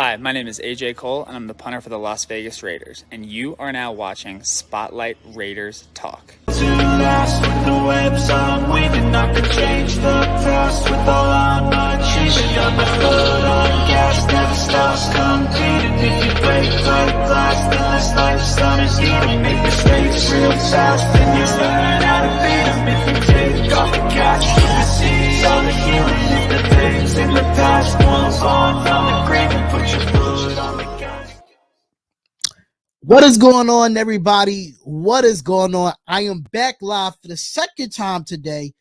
Hi, my name is AJ Cole, and I'm the punter for the Las Vegas Raiders, and you are now watching Spotlight Raiders Talk. To last with the webs I'm weaving, I could change the past with all I'm achieving. Got my foot on gas, never stops competing. If you break glass, then this life's done is eating. Make mistakes real fast, then you learn how to beat them. If you take off the gas, you can see all the healing. If the things in the past won't on from the grave, and put your foot on the gas. What is going on, everybody? What is going on? I am back live for the second time today.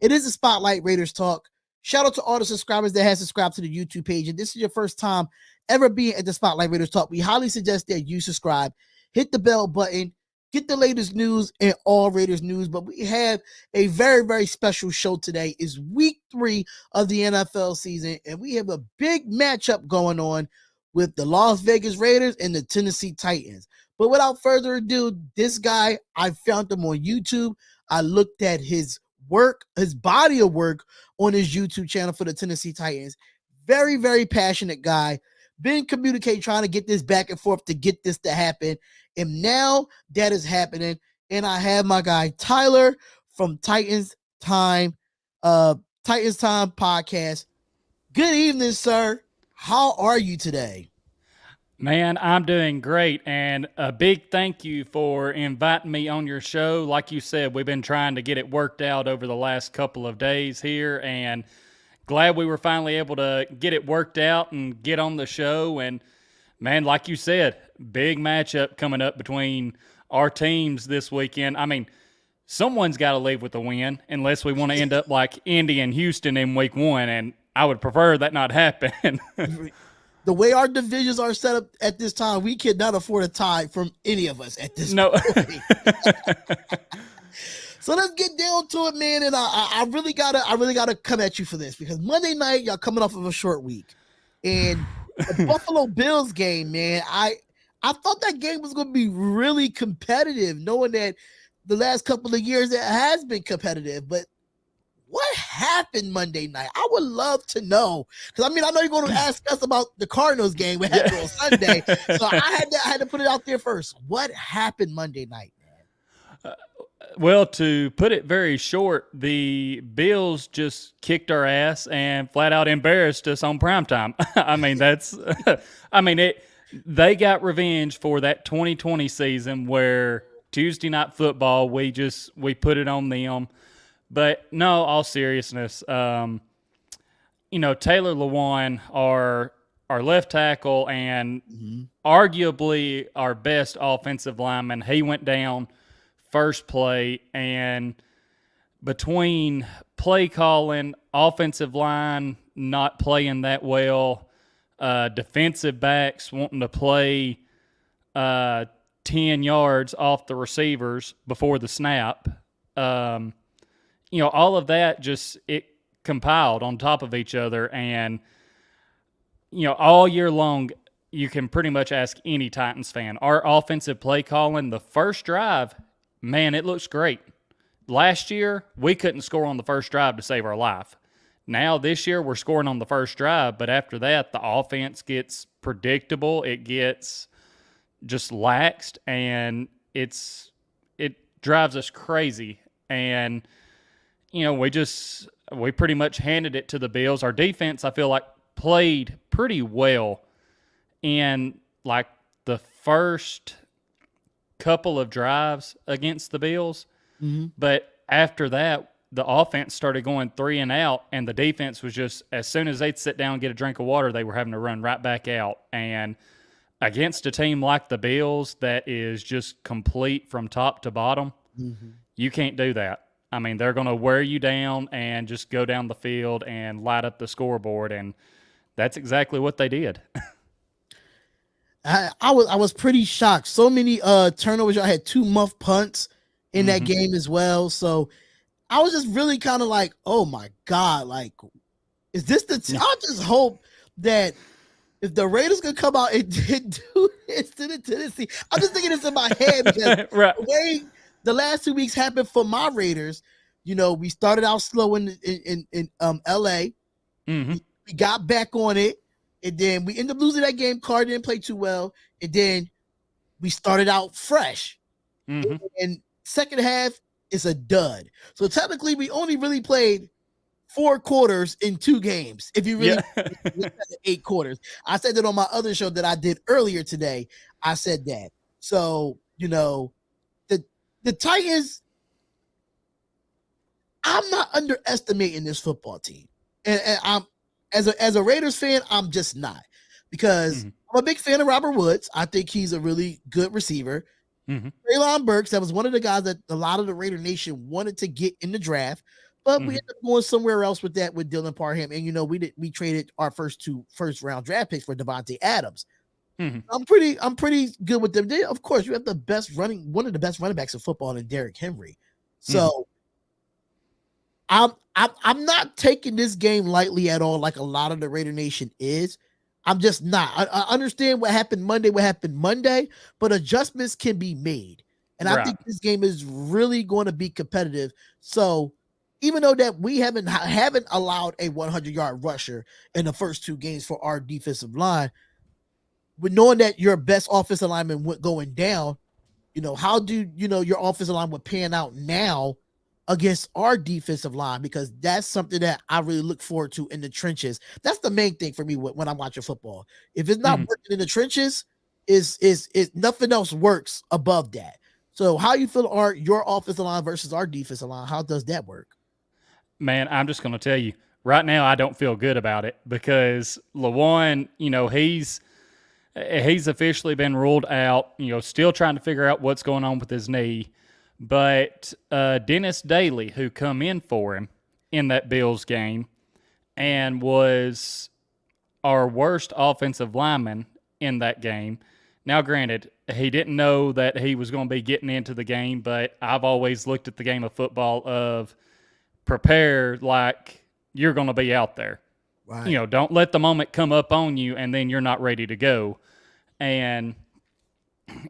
It is a Spotlight Raiders Talk. Shout out to all the subscribers that have subscribed to the YouTube page. And this is your first time ever being at the Spotlight Raiders Talk. We highly suggest that you subscribe, hit the bell button, get the latest news and all Raiders news. But we have a very, very special show today. It's week 3 of the NFL season, and we have a big matchup going on with the Las Vegas Raiders and the Tennessee Titans. But without further ado, this guy, I found him on YouTube. I looked at his work, his body of work on his YouTube channel for the Tennessee Titans. Very, very passionate guy. Been communicating, trying to get this back and forth to get this to happen. And now that is happening. And I have my guy Tyler from Titans Time podcast. Good evening, sir. How are you today? Man, I'm doing great, and a big thank you for inviting me on your show. Like you said, we've been trying to get it worked out over the last couple of days here, and glad we were finally able to get it worked out and get on the show. And, man, like you said, big matchup coming up between our teams this weekend. I mean, someone's got to leave with a win unless we want to end up like Indy and Houston in week 1, and I would prefer that not happen. The way our divisions are set up at this time, we cannot afford a tie from any of us at this point. So let's get down to it, man. And I really gotta come at you for this, because Monday night y'all coming off of a short week, and the Buffalo Bills game, man. I thought that game was going to be really competitive, knowing that the last couple of years it has been competitive, but what happened Monday night? I would love to know, because I know you're going to ask us about the Cardinals game what happened on Sunday. So I had to put it out there first. What happened Monday night, man? Well, to put it very short, the Bills just kicked our ass and flat out embarrassed us on primetime. They got revenge for that 2020 season where Tuesday Night Football, we put it on them. But no, all seriousness, Taylor Lewan, our left tackle and arguably our best offensive lineman, he went down first play, and between play calling, offensive line not playing that well, defensive backs wanting to play 10 yards off the receivers before the snap, all of that it compiled on top of each other. And, all year long, you can pretty much ask any Titans fan. Our offensive play calling, the first drive, man, it looks great. Last year, we couldn't score on the first drive to save our life. Now, this year, we're scoring on the first drive, but after that, the offense gets predictable. It gets just laxed, and it drives us crazy. And we pretty much handed it to the Bills. Our defense, I feel like, played pretty well in like the first couple of drives against the Bills. Mm-hmm. But after that, the offense started going 3 and out, and the defense was just, as soon as they'd sit down and get a drink of water, they were having to run right back out. And against a team like the Bills that is just complete from top to bottom, you can't do that. They're going to wear you down and just go down the field and light up the scoreboard, and that's exactly what they did. I was pretty shocked. So many turnovers. I had 2 muff punts in that game as well. So I was just really kind of like, oh my God, like, is this I just hope that if the Raiders could come out and do this to the Tennessee, I'm just thinking this in my head, because right. The way the last 2 weeks happened for my Raiders, we started out slow in LA. We got back on it. and then we ended up losing that game. Carr didn't play too well, and then we started out fresh. Mm-hmm. And second half is a dud. So technically, we only really played 4 quarters in 2 games. If you really look at the 8 quarters, I said that on my other show that I did earlier today. I said that. So the Titans. I'm not underestimating this football team, and I'm as a Raiders fan, I'm just not, because I'm a big fan of Robert Woods. I think he's a really good receiver. Treylon Burks, that was one of the guys that a lot of the Raider Nation wanted to get in the draft, but we ended up going somewhere else with that with Dylan Parham, and we traded our first 2 first-round draft picks for Devontae Adams. I'm pretty good with them. Of course, you have one of the best running backs in football in Derrick Henry. So I'm not taking this game lightly at all, like a lot of the Raider Nation is. I'm just not. I understand what happened Monday, but adjustments can be made. And I think this game is really going to be competitive. So even though that we haven't allowed a 100-yard rusher in the first 2 games for our defensive line, with knowing that your best offensive lineman went going down, how do your offensive line would pan out now against our defensive line, because that's something that I really look forward to in the trenches. That's the main thing for me when I'm watching football. If it's not working in the trenches, is nothing else works above that. So how you feel your offensive line versus our defensive line? How does that work? Man, I'm just going to tell you right now, I don't feel good about it, because Lawan, he's officially been ruled out, still trying to figure out what's going on with his knee. But Dennis Daly, who come in for him in that Bills game and was our worst offensive lineman in that game. Now, granted, he didn't know that he was going to be getting into the game, but I've always looked at the game of football of prepare like you're going to be out there. Right. Don't let the moment come up on you and then you're not ready to go. And,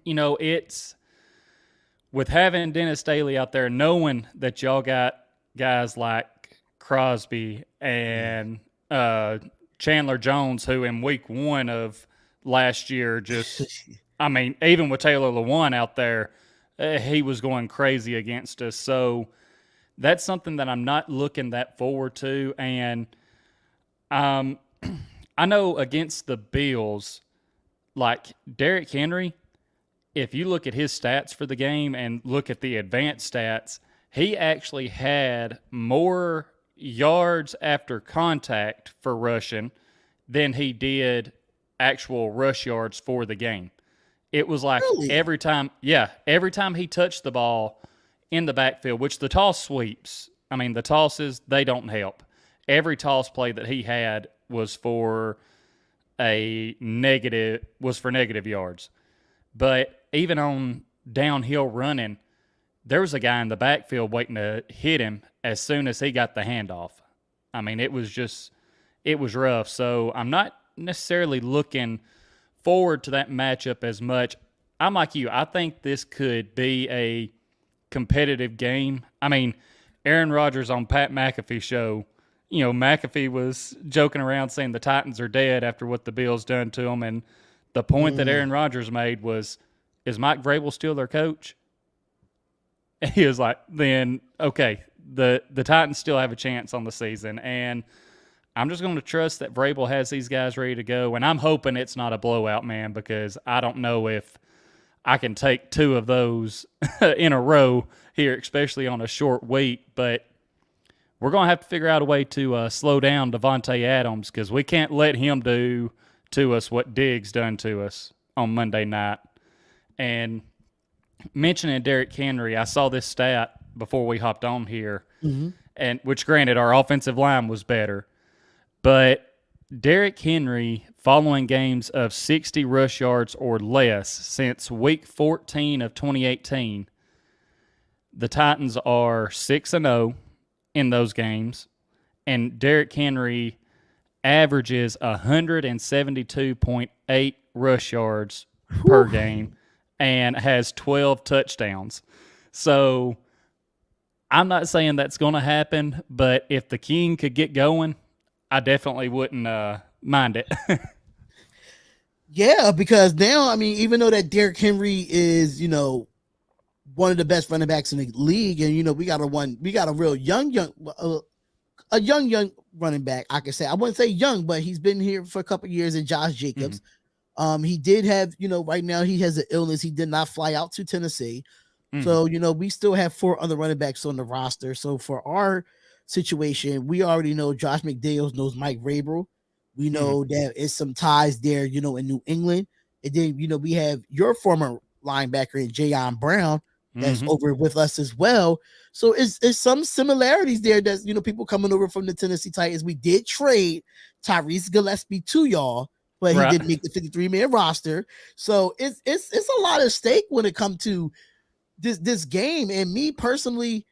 it's with having Dennis Daly out there, knowing that y'all got guys like Crosby and Chandler Jones, who in week 1 of last year even with Taylor Lewan out there, he was going crazy against us. So that's something that I'm not looking that forward to. And I know against the Bills, like Derrick Henry, if you look at his stats for the game and look at the advanced stats, he actually had more yards after contact for rushing than he did actual rush yards for the game. It was like every time he touched the ball in the backfield, which the toss sweeps, the tosses, they don't help. Every toss play that he had was for negative yards. But even on downhill running, there was a guy in the backfield waiting to hit him as soon as he got the handoff. It was rough. So I'm not necessarily looking forward to that matchup as much. I'm like you. I think this could be a competitive game. Aaron Rodgers on Pat McAfee's show, McAfee was joking around saying the Titans are dead after what the Bills done to them. And the point that Aaron Rodgers made was, is Mike Vrabel still their coach? And he was like, then, okay, the Titans still have a chance on the season. And I'm just going to trust that Vrabel has these guys ready to go. And I'm hoping it's not a blowout, man, because I don't know if I can take 2 of those in a row here, especially on a short week. But we're going to have to figure out a way to slow down Devontae Adams, because we can't let him do to us what Diggs done to us on Monday night. And mentioning Derrick Henry, I saw this stat before we hopped on here, and which granted our offensive line was better, but Derrick Henry, following games of 60 rush yards or less since week 14 of 2018, the Titans are 6-0 in those games, and Derrick Henry averages 172.8 rush yards per game and has 12 touchdowns. So I'm not saying that's going to happen, but if the King could get going, I definitely wouldn't mind it. Yeah, because now, I mean, even though that Derrick Henry is, one of the best running backs in the league, and we got a real a young running back. I can say I wouldn't say young, but he's been here for a couple years. In Josh Jacobs, he did have, right now he has an illness. He did not fly out to Tennessee, so we still have 4 other running backs on the roster. So for our situation, we already know Josh McDaniels knows Mike Vrabel. We know that it's some ties there, in New England, and then we have your former linebacker in Jayon Brown that's over with us as well. So it's some similarities there. That's people coming over from the Tennessee Titans. We did trade Tyrese Gillespie to y'all, but he didn't make the 53-man roster. So it's a lot at stake when it comes to this game. And me personally,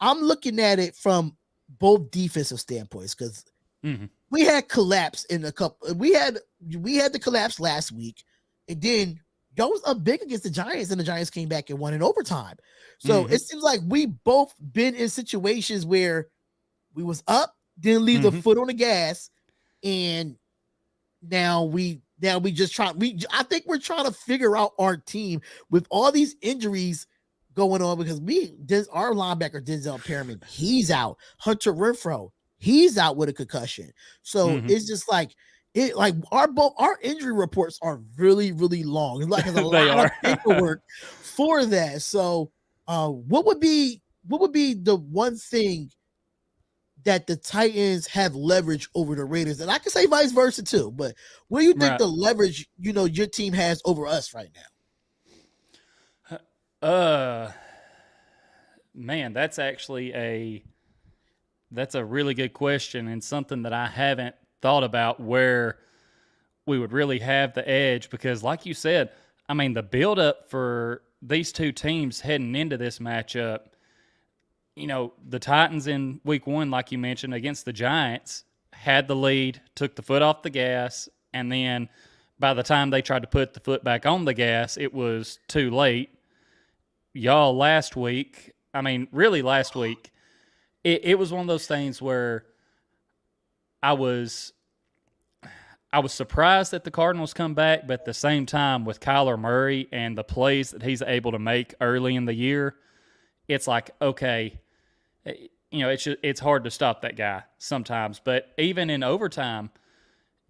I'm looking at it from both defensive standpoints because we had collapse in a couple. We had the collapse last week, and then y'all was up big against the Giants, and the Giants came back and won in overtime. So it seems like we both been in situations where we was up, didn't leave the foot on the gas, and now we just try. I think we're trying to figure out our team with all these injuries going on because our linebacker Denzel Perryman, he's out. Hunter Renfrow, he's out with a concussion. So it's just like our injury reports are really, really long. It's like there's a lot of paperwork for that. So what would be the one thing that the Titans have leverage over the Raiders? And I can say vice versa too, but what do you think the leverage, your team has over us right now? Man, that's actually that's a really good question and something that I haven't thought about where we would really have the edge because like you said, I mean, the buildup for these two teams heading into this matchup, the Titans in week 1, like you mentioned, against the Giants, had the lead, took the foot off the gas, and then by the time they tried to put the foot back on the gas, it was too late. Y'all last week, it was one of those things where I was surprised that the Cardinals come back, but at the same time with Kyler Murray and the plays that he's able to make early in the year, it's like, okay, it's hard to stop that guy sometimes. But even in overtime,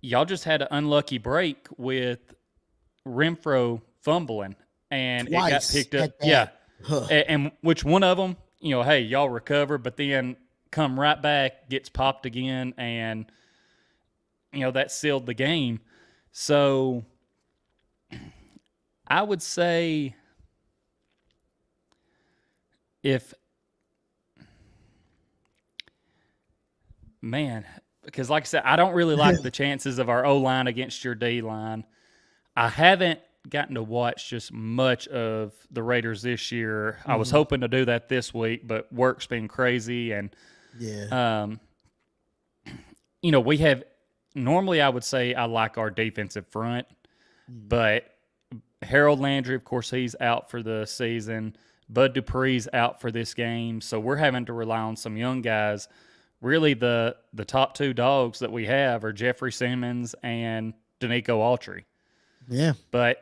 y'all just had an unlucky break with Renfrow fumbling, and Twice it got picked up. Yeah, and which one of them, hey, y'all recover, but then come right back, gets popped again, and that sealed the game. So I would say because like I said, I don't really like the chances of our O-line against your D-line. I haven't gotten to watch just much of the Raiders this year. I was hoping to do that this week, but work's been crazy. And, we have – normally I would say I like our defensive front, but Harold Landry, of course, he's out for the season. Bud Dupree's out for this game, so we're having to rely on some young guys. Really, the top 2 dogs that we have are Jeffrey Simmons and Danico Autry. Yeah. But,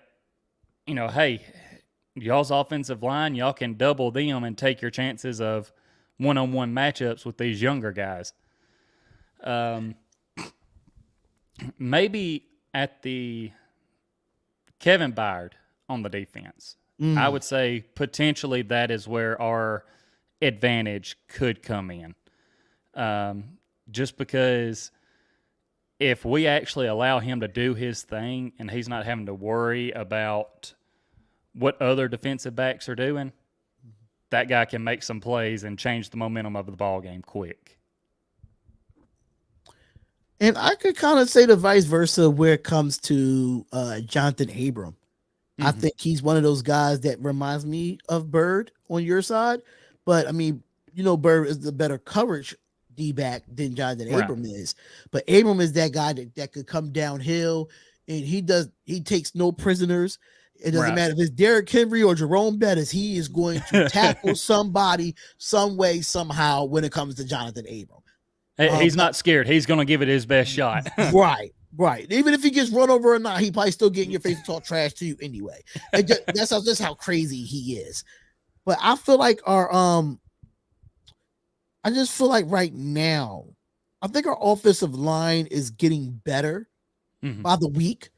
hey, y'all's offensive line, y'all can double them and take your chances of one-on-one matchups with these younger guys. Maybe at the Kevin Byard on the defense, I would say potentially that is where our advantage could come in. Just because if we actually allow him to do his thing and he's not having to worry about what other defensive backs are doing, that guy can make some plays and change the momentum of the ball game quick. And I could kind of say the vice versa where it comes to Jonathan Abram. I think he's one of those guys that reminds me of Bird on your side. But, I mean, Bird is the better coverage D-back than Jonathan Abram is. But Abram is that guy that could come downhill, and he takes no prisoners. It doesn't matter if it's Derrick Henry or Jerome Bettis. He is going to tackle somebody some way, somehow when it comes to Jonathan Abram. He's not scared. He's going to give it his best shot. Right. Right. Even if he gets run over or not, he probably still get in your face and talk trash to you anyway. That's how crazy he is. But I feel like I just feel like right now, I think our offensive line is getting better by the week.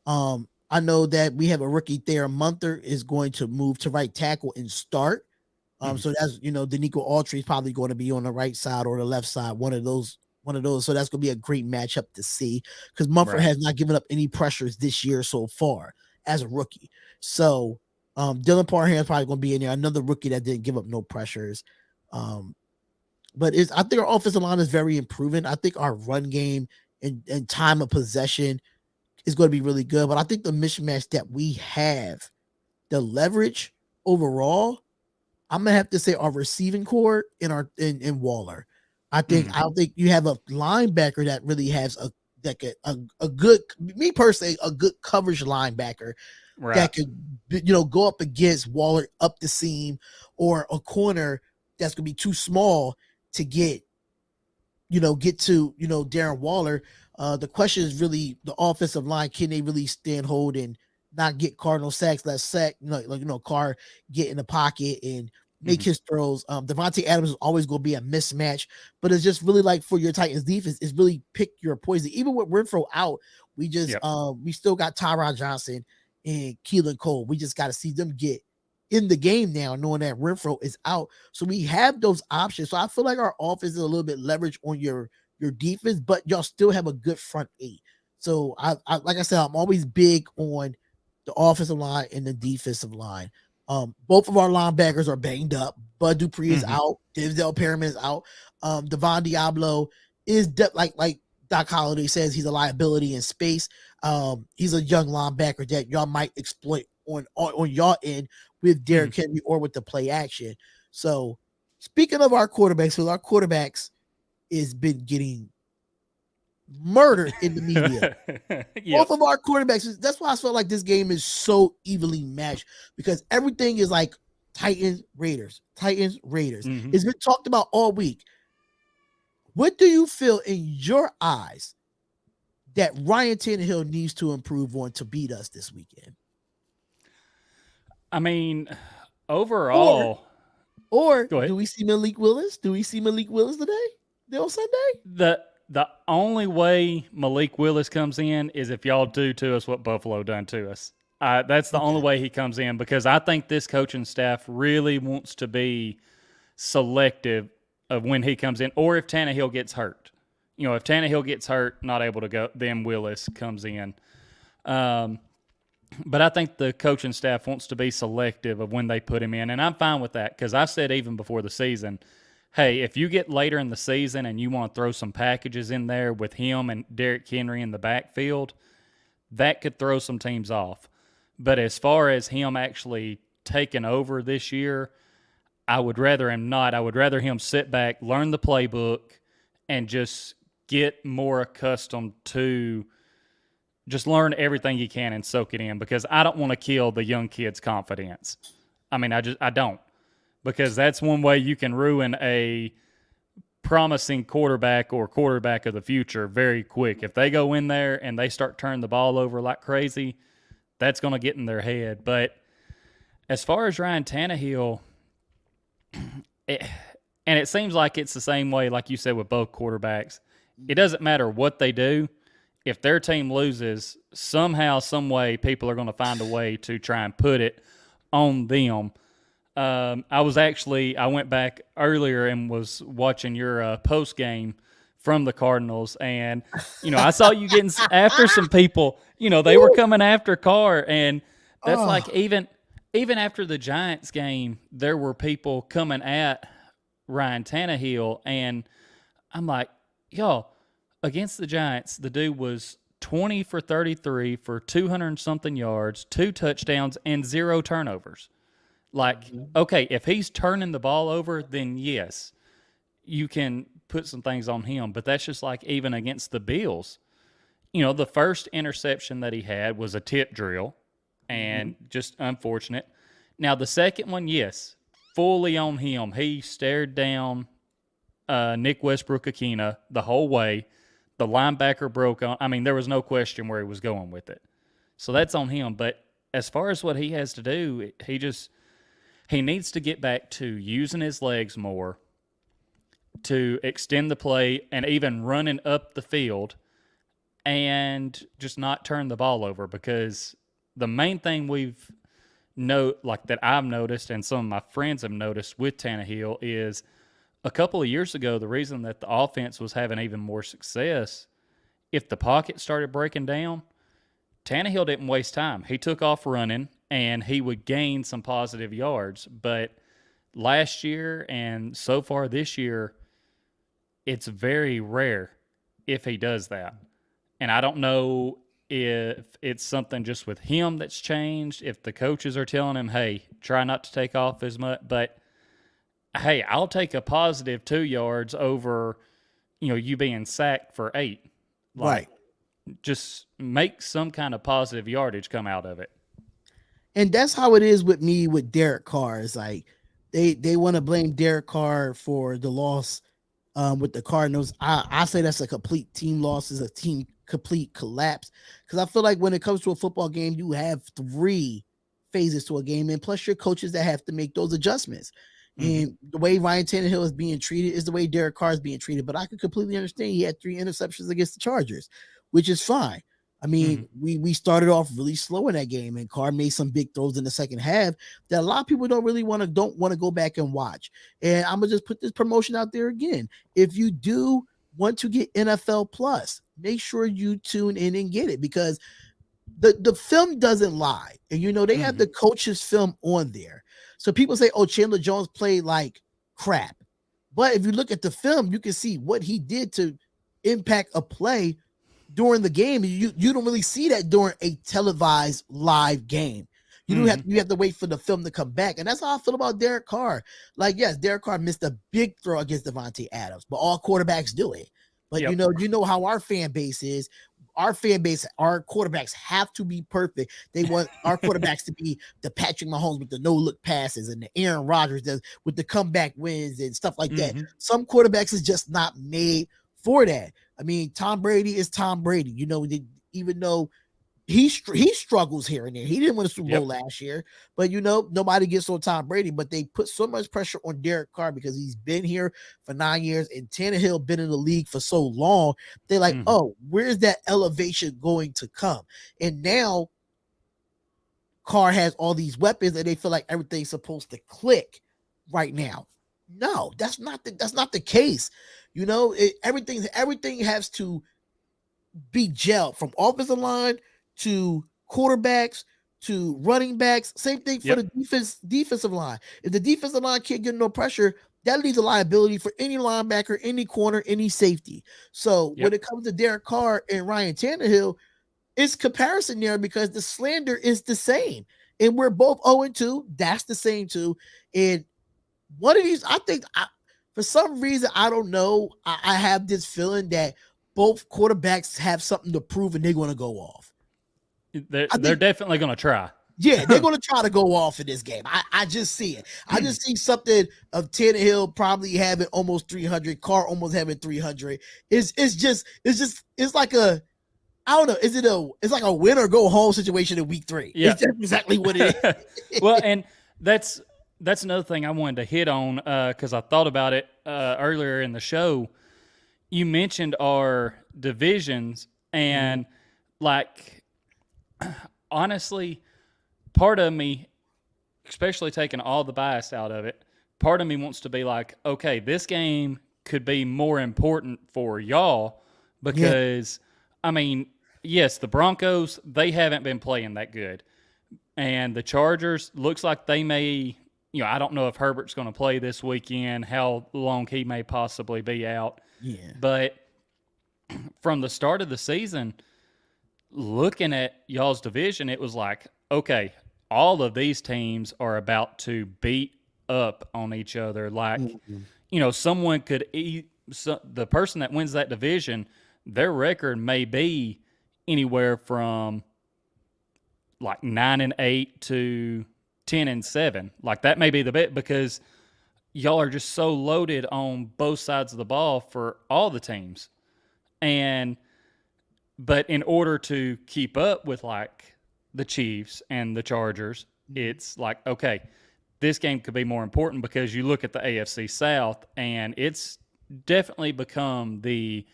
I know that we have a rookie there. Munther is going to move to right tackle and start. So that's Danico Autry is probably going to be on the right side or the left side, one of those. So that's going to be a great matchup to see because Mumford has not given up any pressures this year so far as a rookie. So Dylan Parham is probably going to be in there, another rookie that didn't give up no pressures. But I think our offensive line is very improving. I think our run game and time of possession is going to be really good. But I think the mismatch that we have, the leverage overall, I'm gonna have to say our receiving core in Waller. I don't think you have a linebacker that really has a good, me personally, a good coverage linebacker that could go up against Waller up the seam, or a corner that's gonna be too small to get to Darren Waller. The question is really the offensive line. Can they really stand hold and not get Cardinal sacks? Less sack, Carr get in the pocket and make his throws. Devontae Adams is always going to be a mismatch, but it's just really like for your Titans defense, is really pick your poison. Even with Renfro out, we just we still got Tyrod Johnson and Keelan Cole. We just got to see them get in the game now, knowing that Renfro is out. So we have those options. So I feel like our offense is a little bit leverage on your defense, but y'all still have a good front eight. So I like I said, I'm always big on the offensive line and the defensive line. Both of our linebackers are banged up. Bud Dupree is out. Denzel Perriman is out. Devon Diablo is like Doc Holliday says, he's a liability in space. He's a young linebacker that y'all might exploit on y'all end with Derrick Henry or with the play action. So speaking of our quarterbacks, so our quarterbacks has been getting murdered in the media. Both of our quarterbacks. That's why I felt like this game is so evenly matched, because everything is like Titans, Raiders. It's been talked about all week. What do you feel in your eyes that Ryan Tannehill needs to improve on to beat us this weekend? I mean, overall, or do we see Malik Willis? Do we see Malik Willis today? On Sunday? The only way Malik Willis comes in is if y'all do to us what Buffalo done to us. That's the only way he comes in, because I think this coaching staff really wants to be selective of when he comes in, or if Tannehill gets hurt. If Tannehill gets hurt, not able to go, then Willis comes in. But I think the coaching staff wants to be selective of when they put him in, and I'm fine with that, because I said even before the season, hey, if you get later in the season and you want to throw some packages in there with him and Derrick Henry in the backfield, that could throw some teams off. But as far as him actually taking over this year, I would rather him not. I would rather him sit back, learn the playbook, and just get more accustomed to just learn everything he can and soak it in, because I don't want to kill the young kid's confidence. I mean, I don't. Because that's one way you can ruin a promising quarterback or quarterback of the future very quick. If they go in there and they start turning the ball over like crazy, that's going to get in their head. But as far as Ryan Tannehill, and it seems like it's the same way, like you said, with both quarterbacks. It doesn't matter what they do. If their team loses, somehow, some way, people are going to find a way to try and put it on them. I went back earlier and was watching your post game from the Cardinals, and I saw you getting after some people. They were coming after Carr, and that's like even after the Giants game, there were people coming at Ryan Tannehill, and I'm like, y'all, against the Giants, the dude was 20 for 33 for 200-something yards, 2 touchdowns, and 0 turnovers. Like, okay, if he's turning the ball over, then yes, you can put some things on him. But that's just like even against the Bills. The first interception that he had was a tip drill, and just unfortunate. Now, the second one, yes, fully on him. He stared down Nick Westbrook-Akina the whole way. the linebacker broke on. I mean, there was no question where he was going with it. So that's on him. But as far as what he has to do, he needs to get back to using his legs more, to extend the play and even running up the field, and just not turn the ball over. Because the main thing that I've noticed and some of my friends have noticed with Tannehill is a couple of years ago, the reason that the offense was having even more success, if the pocket started breaking down, Tannehill didn't waste time. He took off running, and he would gain some positive yards. But last year and so far this year, it's very rare if he does that. And I don't know if it's something just with him that's changed, if the coaches are telling him, hey, try not to take off as much. But, hey, I'll take a positive 2 yards over, you being sacked for 8. Right. Just make some kind of positive yardage come out of it. And that's how it is with me with Derek Carr. It's like they want to blame Derek Carr for the loss with the Cardinals. I say that's a complete team loss, is a team complete collapse. Because I feel like when it comes to a football game, you have 3 phases to a game, and plus your coaches that have to make those adjustments. And the way Ryan Tannehill is being treated is the way Derek Carr is being treated. But I could completely understand he had 3 interceptions against the Chargers, which is fine. I mean, we started off really slow in that game, and Carr made some big throws in the second half that a lot of people don't want to go back and watch. And I'm gonna just put this promotion out there again. If you do want to get NFL Plus, make sure you tune in and get it, because the film doesn't lie. And they have the coach's film on there. So people say, oh, Chandler Jones played like crap. But if you look at the film, you can see what he did to impact a play during the game. You don't really see that during a televised live game. You have to wait for the film to come back. And that's how I feel about Derek Carr. Like, yes, Derek Carr missed a big throw against Devontae Adams, but all quarterbacks do it. But you know how our fan base is. Our fan base, our quarterbacks have to be perfect. They want our quarterbacks to be the Patrick Mahomes with the no-look passes, and the Aaron Rodgers with the comeback wins and stuff like that. Some quarterbacks is just not made for that. I mean, Tom Brady is Tom Brady. Even though he struggles here and there. He didn't win a Super Bowl last year, but nobody gets on Tom Brady. But they put so much pressure on Derek Carr because he's been here for 9 years, and Tannehill been in the league for so long. They're like, oh, where's that elevation going to come? And now Carr has all these weapons, and they feel like everything's supposed to click right now. No, that's not the case. Everything has to be gelled, from offensive line to quarterbacks to running backs. Same thing for the defensive line. If the defensive line can't get no pressure, that leaves a liability for any linebacker, any corner, any safety. So when it comes to Derek Carr and Ryan Tannehill, it's comparison there, because the slander is the same. And we're both 0-2. That's the same too. And one of these, I think, for some reason, I don't know, I have this feeling that both quarterbacks have something to prove, and they're going to go off. They're definitely going to try. Yeah, they're going to try to go off in this game. I just see it. I just see something of Tannehill probably having almost 300, Carr almost having 300. It's like a, I don't know. It's like a win or go home situation in week 3. Yeah. It's exactly what it is. Well, and that's another thing I wanted to hit on, because I thought about it earlier in the show. You mentioned our divisions, and honestly, part of me, especially taking all the bias out of it, part of me wants to be like, okay, this game could be more important for y'all, because, I mean, yes, the Broncos, they haven't been playing that good. And the Chargers, looks like they may, I don't know if Herbert's going to play this weekend, how long he may possibly be out. Yeah. But from the start of the season, looking at y'all's division, it was like, okay, all of these teams are about to beat up on each other. Like, someone could the person that wins that division, their record may be anywhere from like 9-8 to 10-7. Like, that may be the bet, because y'all are just so loaded on both sides of the ball for all the teams. But in order to keep up with like the Chiefs and the Chargers, it's like, okay, this game could be more important because you look at the AFC South and it's definitely become the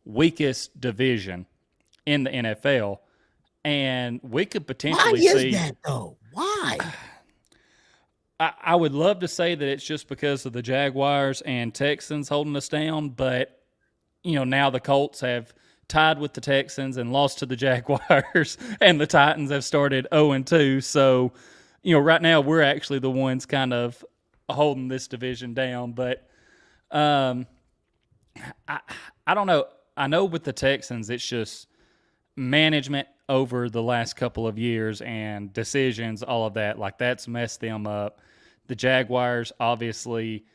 weakest division in the NFL. And we could Why potentially is see. that though? Why? I would love to say that it's just because of the Jaguars and Texans holding us down, but now the Colts have tied with the Texans and lost to the Jaguars, and the Titans have started 0-2. So, right now we're actually the ones kind of holding this division down. But I don't know. I know with the Texans, it's just management over the last couple of years and decisions, all of that. Like, that's messed them up. The Jaguars obviously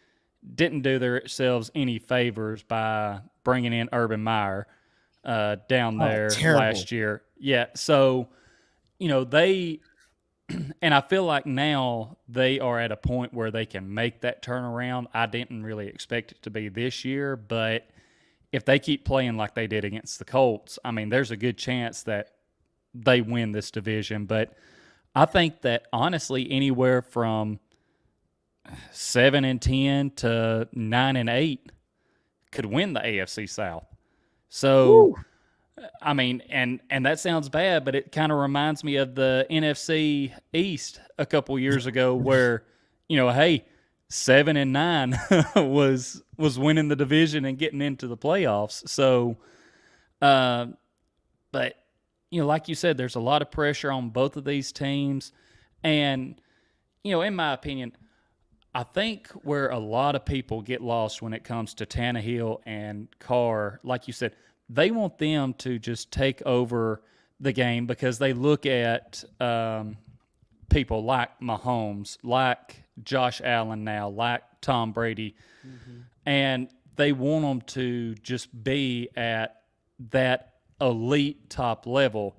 didn't do themselves any favors by bringing in Urban Meyer down there last year. Yeah, so, they – and I feel like now they are at a point where they can make that turnaround. I didn't really expect it to be this year, but if they keep playing like they did against the Colts, I mean, there's a good chance that they win this division. But I think that, honestly, anywhere from 7-10 to 9-8 could win the AFC South. So, I mean, and that sounds bad, but it kind of reminds me of the NFC East a couple years ago, where hey, 7-9 was winning the division and getting into the playoffs. So, but like you said, there's a lot of pressure on both of these teams, and in my opinion, I think where a lot of people get lost when it comes to Tannehill and Carr, like you said, they want them to just take over the game because they look at people like Mahomes, like Josh Allen now, like Tom Brady, and they want them to just be at that elite top level.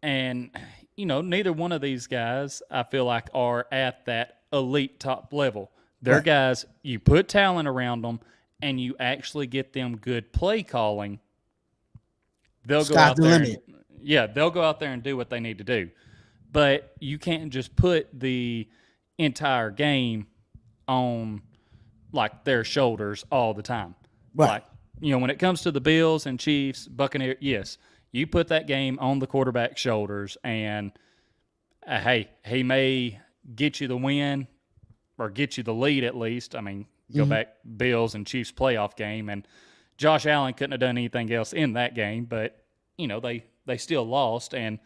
And, neither one of these guys, I feel like, are at that elite top level. They're Right. guys, you put talent around them and you actually get them good play calling, they'll go Sky's out the there. limit. They'll go out there and do what they need to do. But you can't just put the entire game on like their shoulders all the time. Right. Like, when it comes to the Bills and Chiefs, Buccaneers, yes, you put that game on the quarterback's shoulders, and hey, he may get you the win or get you the lead at least. I mean, go back Bills and Chiefs playoff game, and Josh Allen couldn't have done anything else in that game, but they still lost. And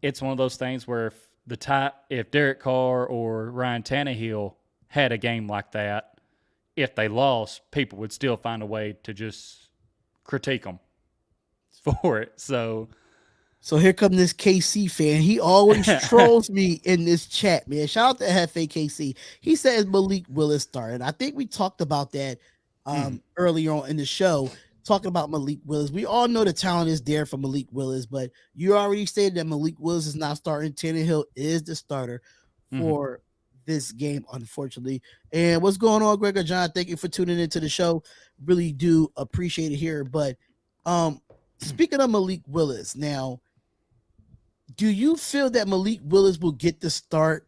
it's one of those things where if Derek Carr or Ryan Tannehill had a game like that, if they lost, people would still find a way to just critique them for it. So here come this KC fan. He always trolls me in this chat, man. Shout out to FAKC. He says Malik Willis started. I think we talked about that earlier on in the show, talking about Malik Willis. We all know the talent is there for Malik Willis, but you already stated that Malik Willis is not starting. Tannehill is the starter for this game, unfortunately. And what's going on, Gregor John? Thank you for tuning into the show. Really do appreciate it here. But speaking of Malik Willis, now, do you feel that Malik Willis will get the start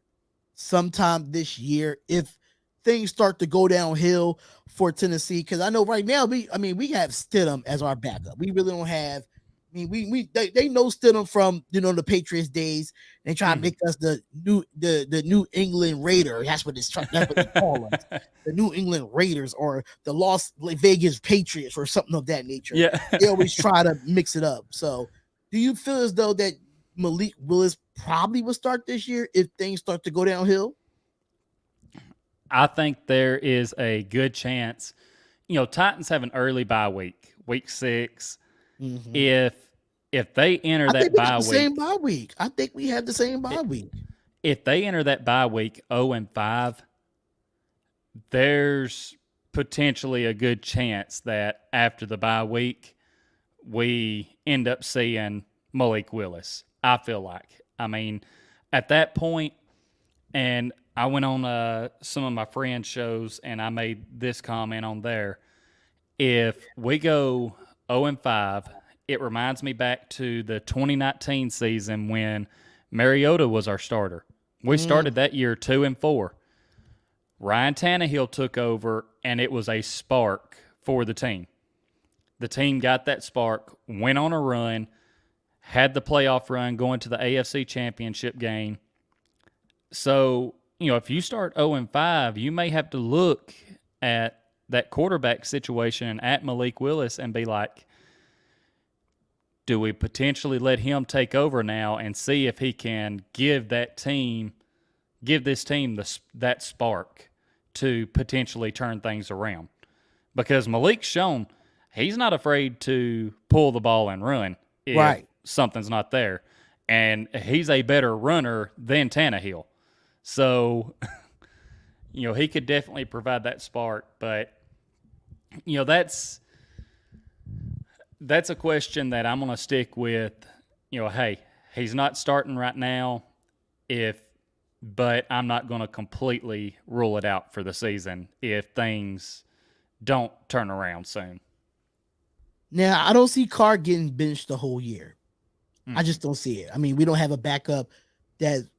sometime this year if things start to go downhill for Tennessee? Because I know right now we have Stidham as our backup. We really don't have. I mean, they know Stidham from the Patriots days. They try to make us the New England Raider. That's what they call us, the New England Raiders or the Las Vegas Patriots or something of that nature. Yeah. They always try to mix it up. So, do you feel as though that Malik Willis probably will start this year if things start to go downhill? I think there is a good chance. Titans have an early bye week 6. If they enter that bye week, same bye week. I think we have the same bye week. If they enter that bye week 0-5, there's potentially a good chance that after the bye week, we end up seeing Malik Willis. I feel like. I mean, at that point, and I went on some of my friends' shows and I made this comment on there. if we go 0-5, it reminds me back to the 2019 season when Mariota was our starter. We started that year 2-4. Ryan Tannehill took over, and it was a spark for the team. The team got that spark, went on a run, had the playoff run going to the AFC Championship game. So, if you start 0-5, you may have to look at that quarterback situation and at Malik Willis and be like, do we potentially let him take over now and see if he can give this team that spark to potentially turn things around? Because Malik's shown he's not afraid to pull the ball and run if something's not there. And he's a better runner than Tannehill. So, he could definitely provide that spark. But, that's a question that I'm going to stick with. Hey, he's not starting right now, but I'm not going to completely rule it out for the season if things don't turn around soon. Now, I don't see Carr getting benched the whole year. I just don't see it. I mean, we don't have a backup that,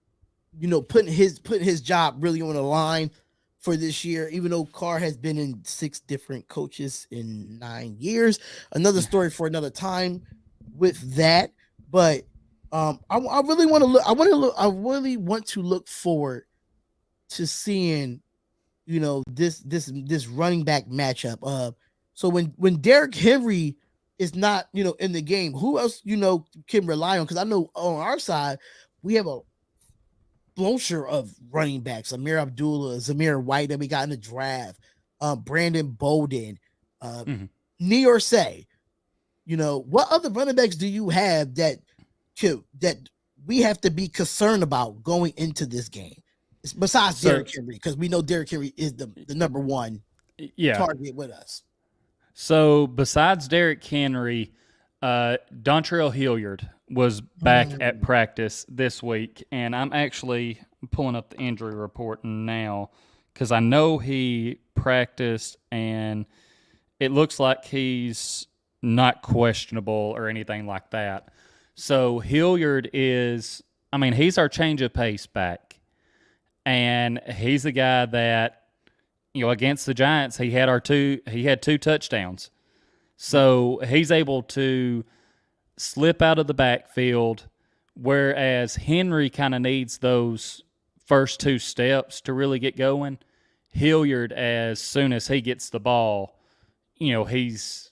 putting his job really on the line for this year, even though Carr has been in 6 different coaches in 9 years. Another story for another time with that. But I really want to look. I really want to look forward to seeing, this running back matchup. So when Derrick Henry is not, in the game, who else can rely on? Because I know on our side we have a bloater of running backs: Amir Abdullah, Zamir White that we got in the draft, Brandon Bolden, Niorse. What other running backs do you have that we have to be concerned about going into this game? Besides Derrick Henry, because we know Derrick Henry is the number one target with us. So besides Derrick Henry, Dontrell Hilliard was back at practice this week, and I'm actually pulling up the injury report now because I know he practiced, and it looks like he's not questionable or anything like that. So Hilliard he's our change of pace back, and he's the guy that, against the Giants, he had 2 touchdowns. So he's able to slip out of the backfield, whereas Henry kind of needs those first 2 steps to really get going. Hilliard, as soon as he gets the ball, he's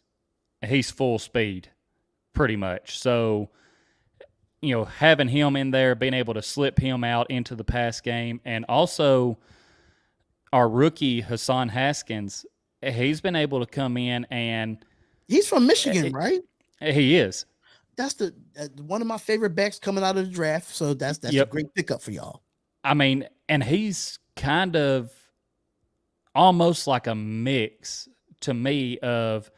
full speed pretty much. So, having him in there, being able to slip him out into the pass game, and also our rookie Hassan Haskins, he's been able to come in, and he's from Michigan, right? He is. That's one of my favorite backs coming out of the draft. So that's a great pickup for y'all. And he's kind of almost like a mix to me of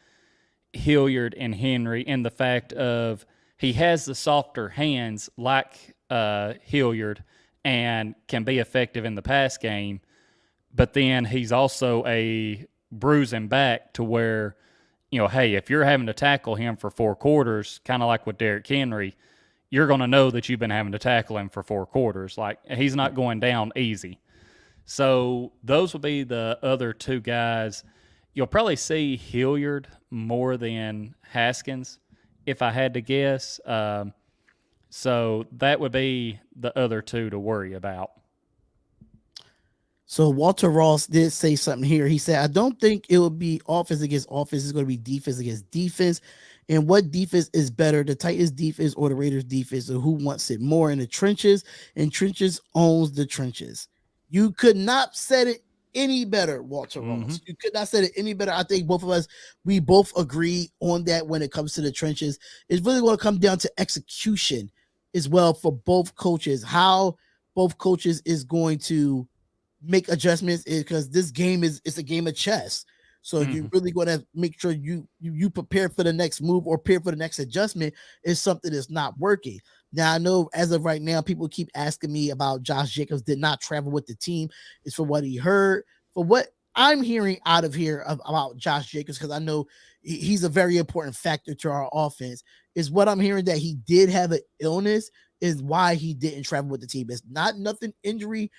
Hilliard and Henry, in the fact of he has the softer hands like Hilliard and can be effective in the pass game. But then he's also a bruising back to where, hey, if you're having to tackle him for 4 quarters, kind of like with Derrick Henry, you're going to know that you've been having to tackle him for 4 quarters. Like, he's not going down easy. So those will be the other 2 guys. You'll probably see Hilliard more than Haskins, if I had to guess. So that would be the other 2 to worry about. So Walter Ross did say something here. He said, I don't think it will be offense against offense. It's going to be defense against defense. And what defense is better, the Titans defense or the Raiders defense? And who wants it more in the trenches? And trenches owns the trenches. You could not said it any better, Walter Ross. You could not said it any better. I think both of us, we both agree on that when it comes to the trenches. It's really going to come down to execution as well for both coaches. How both coaches is going to make adjustments, because this game it's a game of chess. So you're really going to make sure you prepare for the next move or prepare for the next adjustment is something that's not working. Now, I know as of right now, people keep asking me about Josh Jacobs did not travel with the team. It's for what he heard. For what I'm hearing out of here about Josh Jacobs, because I know he's a very important factor to our offense, is what I'm hearing, that he did have an illness is why he didn't travel with the team. It's not nothing injury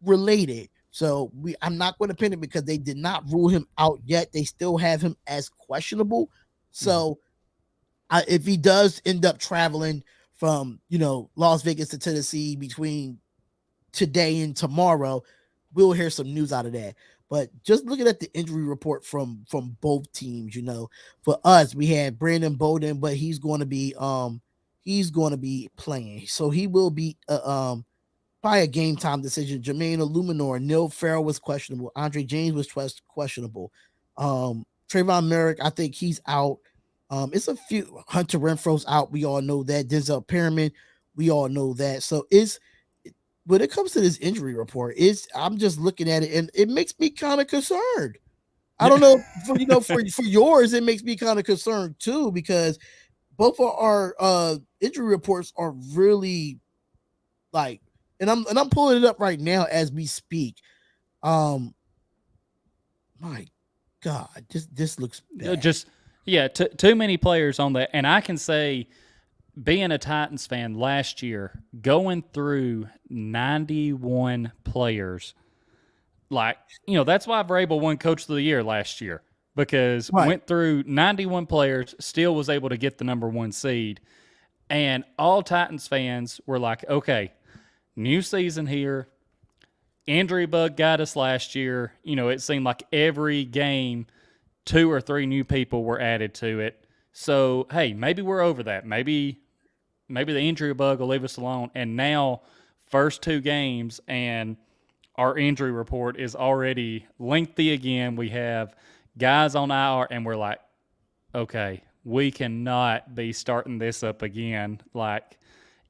related. So I'm not going to pin it because they did not rule him out yet. They still have him as questionable. So if he does end up traveling from, Las Vegas to Tennessee between today and tomorrow, we'll hear some news out of that. But just looking at the injury report from both teams, for us, we had Brandon Bowden, but he's going to be playing. So he will be probably a game time decision. Jermaine Illuminor, Neil Farrell was questionable. Andre James was questionable. Trayvon Merrick, I think he's out. It's a few. Hunter Renfro's out. We all know that. Denzel Perriman, we all know that. So when it comes to this injury report, I'm just looking at it and it makes me kind of concerned. I don't know for yours, it makes me kind of concerned too, because both of our injury reports are really like, and I'm pulling it up right now as we speak. My God, this looks bad. Too many players on that, and I can say, being a Titans fan last year, going through 91 players, that's why Vrabel won Coach of the Year last year, because went through 91 players, still was able to get the number 1 seed. And all Titans fans were like, okay, new season here. Injury bug got us last year. It seemed like every game, 2 or 3 new people were added to it. So, hey, maybe we're over that. Maybe the injury bug will leave us alone. And now, first 2 games, and our injury report is already lengthy again. We have guys on IR, and we're like, okay, we cannot be starting this up again. Like,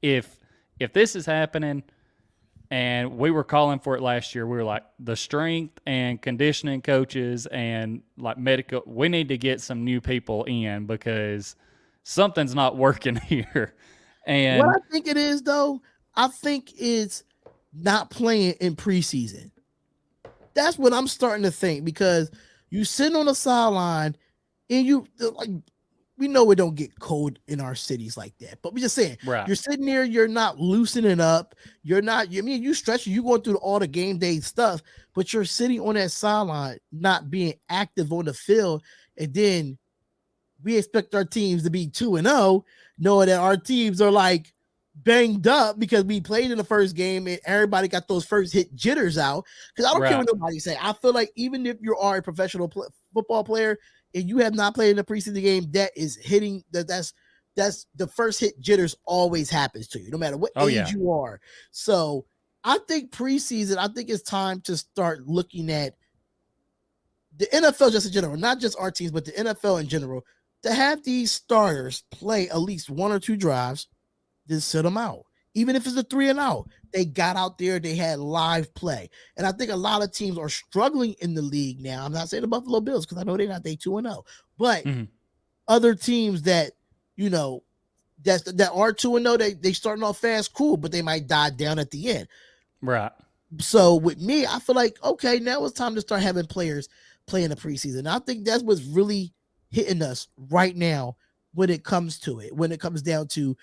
if this is happening, and we were calling for it last year, we were like, the strength and conditioning coaches and medical, we need to get some new people in because something's not working here. And what I think it is, though, I think it's not playing in preseason. That's what I'm starting to think, because you sit on the sideline and we know it don't get cold in our cities like that, but we're just saying, You're sitting there, you're not loosening up. You stretching, you going through all the game day stuff, but you're sitting on that sideline, not being active on the field. And then we expect our teams to be 2-0, knowing that our teams are banged up because we played in the first game and everybody got those first hit jitters out. Because I don't care what nobody say. I feel like even if you are a professional football player and you have not played in a preseason game, that is hitting that's the first hit jitters always happens to you, no matter what age you are. So I think preseason, I think it's time to start looking at the NFL just in general, not just our teams, but the NFL in general, to have these starters play at least 1 or 2 drives, then sit them out. Even if it's a 3 and out, they got out there, they had live play. And I think a lot of teams are struggling in the league now. I'm not saying the Buffalo Bills, because I know they're not 2-0, but other teams that, that are 2-0, they starting off fast, cool, but they might die down at the end. Right. So with me, I feel like, okay, now it's time to start having players play in the preseason. And I think that's what's really hitting us right now when it comes to it, when it comes down to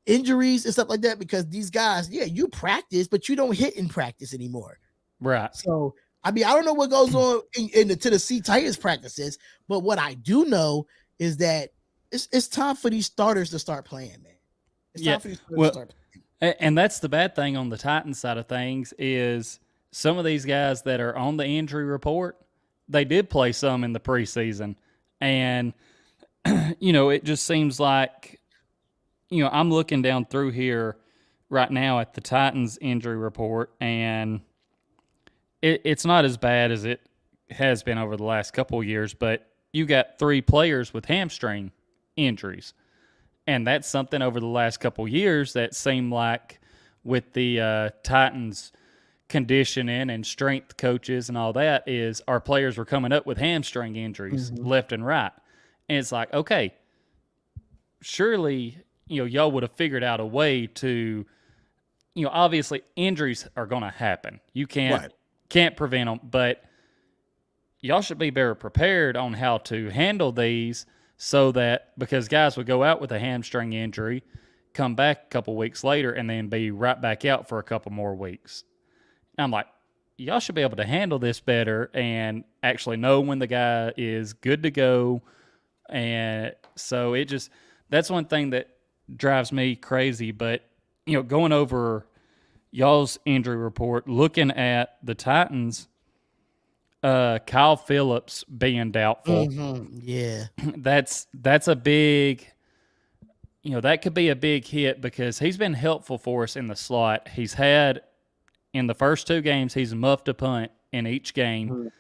injuries and stuff like that, because these guys, you practice, but you don't hit in practice anymore. Right. So, I don't know what goes on in the Tennessee Titans practices, but what I do know is that it's time for these starters to start playing, man. It's time for these starters to start playing. And that's the bad thing on the Titans side of things is some of these guys that are on the injury report, they did play some in the preseason. And, it just seems like, I'm looking down through here right now at the Titans injury report, and it's not as bad as it has been over the last couple of years, but you got 3 players with hamstring injuries. And that's something over the last couple of years that seemed like with the Titans conditioning and strength coaches and all that is our players were coming up with hamstring injuries left and right. And it's like, okay, surely, y'all would have figured out a way to, obviously injuries are going to happen. You can't prevent them, but y'all should be better prepared on how to handle these so that because guys would go out with a hamstring injury, come back a couple weeks later, and then be right back out for a couple more weeks. And I'm like, y'all should be able to handle this better and actually know when the guy is good to go. And so that's one thing that drives me crazy. But, going over y'all's injury report, looking at the Titans, Kyle Phillips being doubtful. Mm-hmm. Yeah. That's a big, that could be a big hit because he's been helpful for us in the slot. He's had in the first 2 games, he's muffed a punt in each game,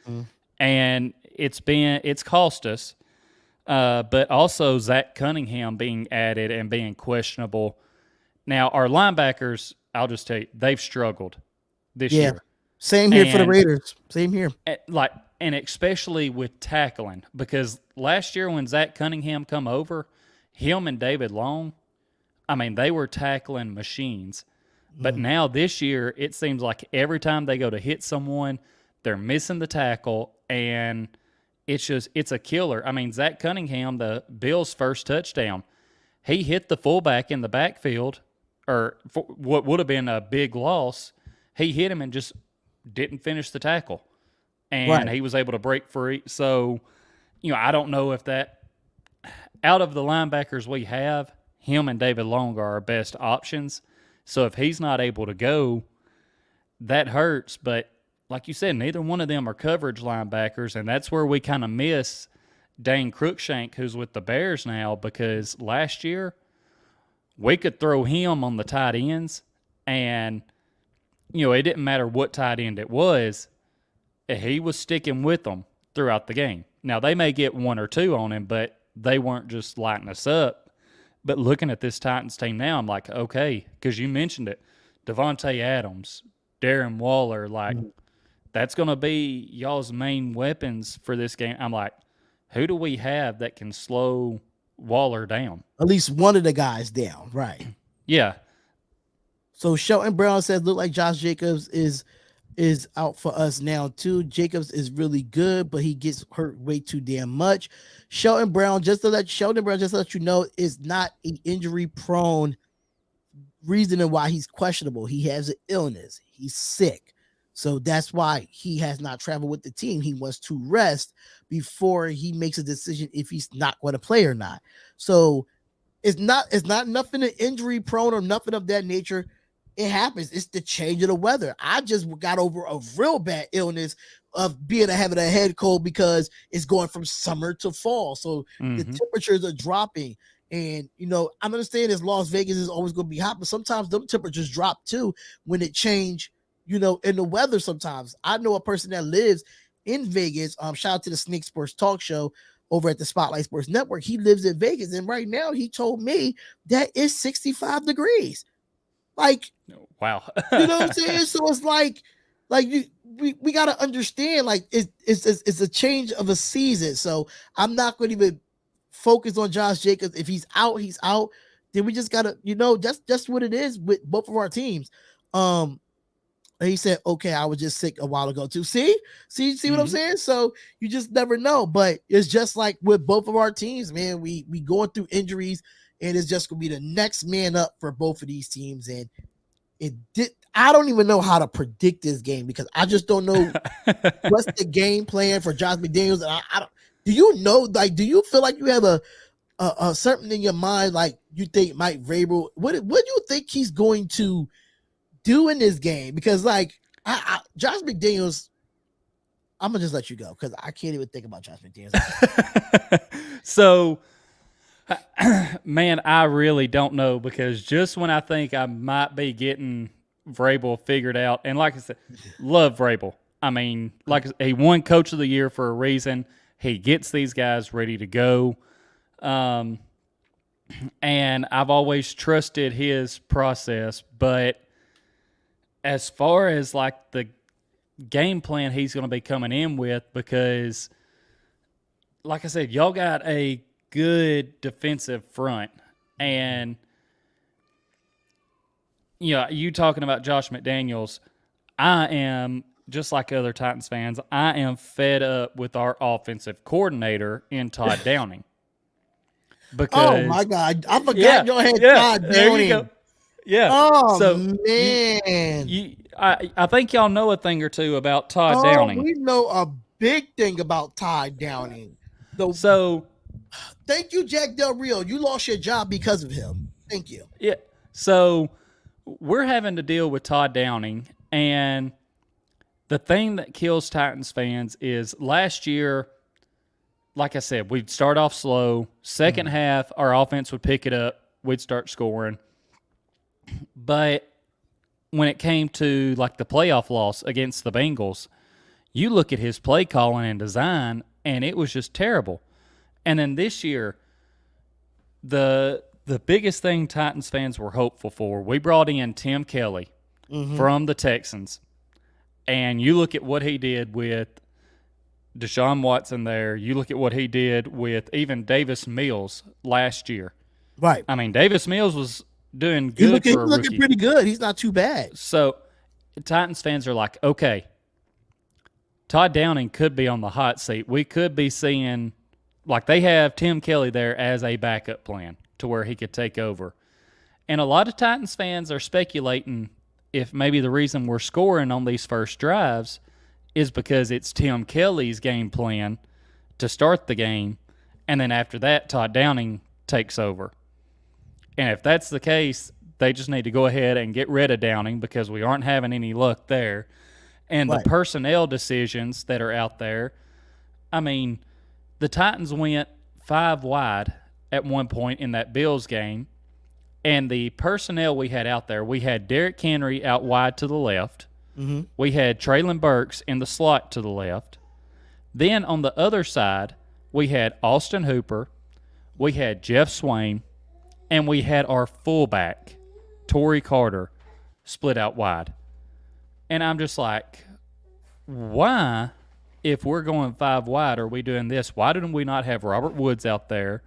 and it's cost us. But also Zach Cunningham being added and being questionable. Now our linebackers, I'll just tell you, they've struggled this year. Same here for the Raiders. Same here. And especially with tackling, because last year when Zach Cunningham come over, him and David Long, they were tackling machines. But now this year, it seems like every time they go to hit someone, they're missing the tackle, and it's a killer. Zach Cunningham, the Bills' first touchdown, he hit the fullback in the backfield, or for what would have been a big loss. He hit him and just didn't finish the tackle, and he was able to break free. So, I don't know if that, out of the linebackers we have, him and David Long are our best options. So if he's not able to go, that hurts. But like you said, neither one of them are coverage linebackers, and that's where we kind of miss Dane Cruikshank, who's with the Bears now, because last year we could throw him on the tight ends, and it didn't matter what tight end it was. He was sticking with them throughout the game. Now, they may get 1 or 2 on him, but they weren't just lighting us up. But looking at this Titans team now, I'm like, okay, because you mentioned it, Devontae Adams, Darren Waller, that's going to be y'all's main weapons for this game. I'm like, who do we have that can slow Waller down? At least one of the guys down, right? Yeah. So Shelton Brown says, look like Josh Jacobs is out for us now too. Jacobs is really good, but he gets hurt way too damn much. Shelton Brown, just to let you know, is not an injury prone reason why he's questionable. He has an illness. He's sick. So that's why he has not traveled with the team. He wants to rest before he makes a decision if he's not going to play or not. So it's not nothing injury prone or nothing of that nature. It happens. It's the change of the weather. I just got over a real bad illness of having a head cold because it's going from summer to fall. So the temperatures are dropping. And, I'm understanding this Las Vegas is always going to be hot, but sometimes them temperatures drop too when it change, in the weather sometimes. I know a person that lives in Vegas. Shout out to the Sneak Sports Talk Show over at the Spotlight Sports Network. He lives in Vegas. And right now he told me that it's 65 degrees. Wow. You know what I'm saying? So it's we got to understand, it's a change of a season. So I'm not going to even focus on Josh Jacobs. If he's out, he's out. Then we just got to, that's what it is with both of our teams. And he said, okay, I was just sick a while ago too. See what I'm saying? So you just never know, but it's just like with both of our teams, man, we going through injuries, and it's just going to be the next man up for both of these teams. And I don't even know how to predict this game because I just don't know what's the game plan for Josh McDaniels. And I don't. Do you know? Do you feel like you have a certain in your mind, like you think Mike Vrabel? What do you think he's going to do in this game? Because Josh McDaniels, I'm gonna just let you go because I can't even think about Josh McDaniels. So. Man, I really don't know because just when I think I might be getting Vrabel figured out, and like I said, love Vrabel. He won Coach of the Year for a reason. He gets these guys ready to go. And I've always trusted his process. But as far as the game plan he's going to be coming in with, because like I said, y'all got a good defensive front, and you talking about Josh McDaniels, I am just like other Titans fans, I am fed up with our offensive coordinator in Todd Downing. Oh Because my God, I forgot y'all had Todd there you go. Downing. Yeah. Oh So man. I think y'all know a thing or two about Todd Oh, Downing. we know a big thing about Todd Downing. So Thank you, Jack Del Rio. You lost your job because of him. Thank you. yeah. So we're having to deal with Todd Downing, and the thing that kills Titans fans is last year, like I said, we'd start off slow. Second half, our offense would pick it up. We'd start scoring. But when it came to like the playoff loss against the Bengals, you look at his play calling and design, and it was just terrible. And then this year, the biggest thing Titans fans were hopeful for, we brought in Tim Kelly from the Texans. And you look at what he did with Deshaun Watson there. You look at what he did with even Davis Mills last year. Right. I mean, Davis Mills was doing good for a rookie. He's looking pretty good. He's not too bad. So Titans fans are like, okay, Todd Downing could be on the hot seat. We could be seeing, like they have Tim Kelly there as a backup plan to where he could take over. And a lot of Titans fans are speculating if maybe the reason we're scoring on these first drives is because it's Tim Kelly's game plan to start the game, and then after that, Todd Downing takes over. And if that's the case, they just need to go ahead and get rid of Downing because we aren't having any luck there. And the personnel decisions that are out there, I mean, the Titans went 5 wide at one point in that Bills game, and the personnel we had out there, we had Derrick Henry out wide to the left. Mm-hmm. We had Traylon Burks in the slot to the left. Then on the other side, we had Austin Hooper, we had Jeff Swain, and we had our fullback, Torrey Carter, split out wide. And I'm just like, why, if we're going 5 wide, are we doing this? Why didn't we not have Robert Woods out there?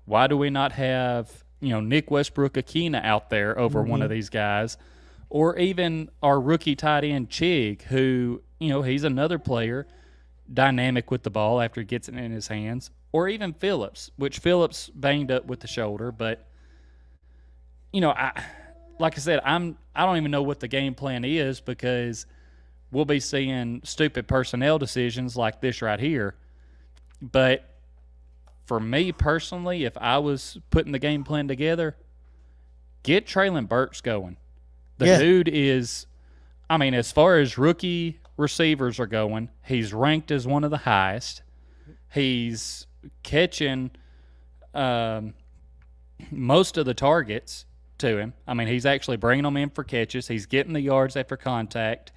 Why do we not have, Nick Westbrook-Akina out there over one of these guys? Or even our rookie tight end, Chig, who, he's another player, dynamic with the ball after he gets it in his hands. Or even Phillips, which Phillips banged up with the shoulder. But, like I said, I don't even know what the game plan is because we'll be seeing stupid personnel decisions like this right here. But for me personally, if I was putting the game plan together, get Traylon Burks going. The dude is, as far as rookie receivers are going, he's ranked as one of the highest. He's catching most of the targets to him. He's actually bringing them in for catches. He's getting the yards after contact.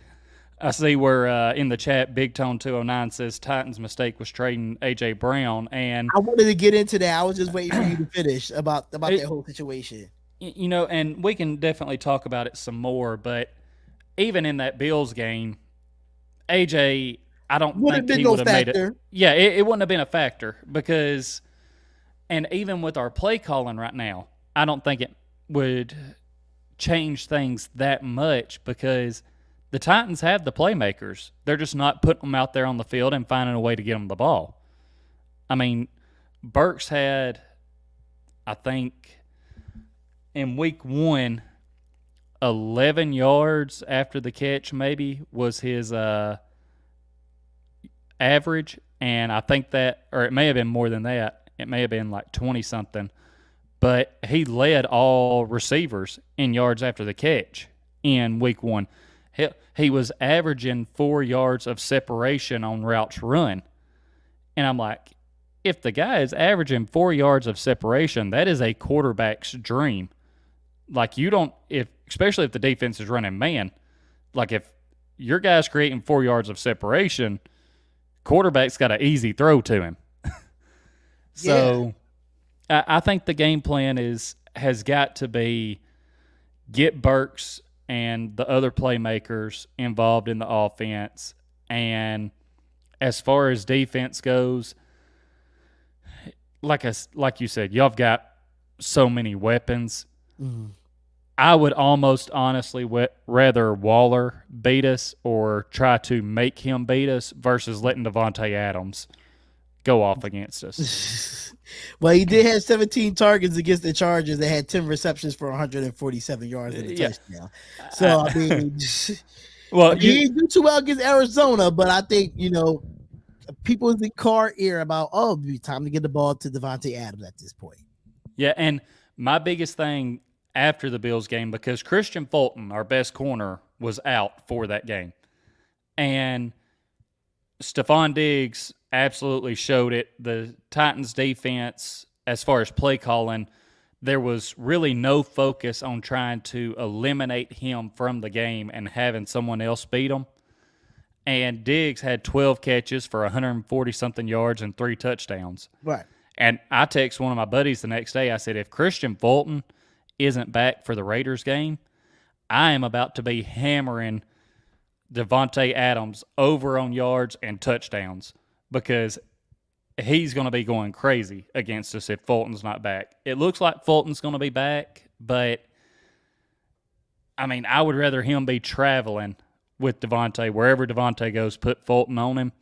I see where in the chat, Big Tone 209 says Titans' mistake was trading A.J. Brown. And I wanted to get into that. I was just waiting for you to finish about that whole situation. And we can definitely talk about it some more, but even in that Bills game, AJ, I don't think he would have made it. Yeah, it wouldn't have been a factor because, and even with our play calling right now, I don't think it would change things that much because the Titans have the playmakers. They're just not putting them out there on the field and finding a way to get them the ball. Burks had, I think, in week 1, 11 yards after the catch maybe was his average. And I think that, or it may have been more than that. It may have been like 20-something. But he led all receivers in yards after the catch in week 1. He was averaging 4 yards of separation on routes run. And I'm like, if the guy is averaging 4 yards of separation, that is a quarterback's dream. Like especially if the defense is running man, like if your guy's creating 4 yards of separation, quarterback's got an easy throw to him. So I think the game plan has got to be get Burks and the other playmakers involved in the offense. And as far as defense goes, like you said, y'all have got so many weapons. I would almost honestly rather Waller beat us or try to make him beat us versus letting Devontae Adams go off against us. Well, he did have 17 targets against the Chargers. They had 10 receptions for 147 yards and a Yeah. touchdown. So, I mean, Well, he didn't do too well against Arizona, but I think, people in the car ear about, it'd be time to get the ball to Devontae Adams at this point. Yeah, and my biggest thing after the Bills game, because Christian Fulton, our best corner, was out for that game. And Stephon Diggs absolutely showed it. The Titans defense, as far as play calling, there was really no focus on trying to eliminate him from the game and having someone else beat him. And Diggs had 12 catches for 140-something yards and 3 touchdowns. Right. And I text one of my buddies the next day. I said, if Christian Fulton isn't back for the Raiders game, I am about to be hammering Devontae Adams over on yards and touchdowns because he's going to be going crazy against us if Fulton's not back. It looks like Fulton's going to be back, but, I mean, I would rather him be traveling with Devontae. Wherever Devontae goes, put Fulton on him.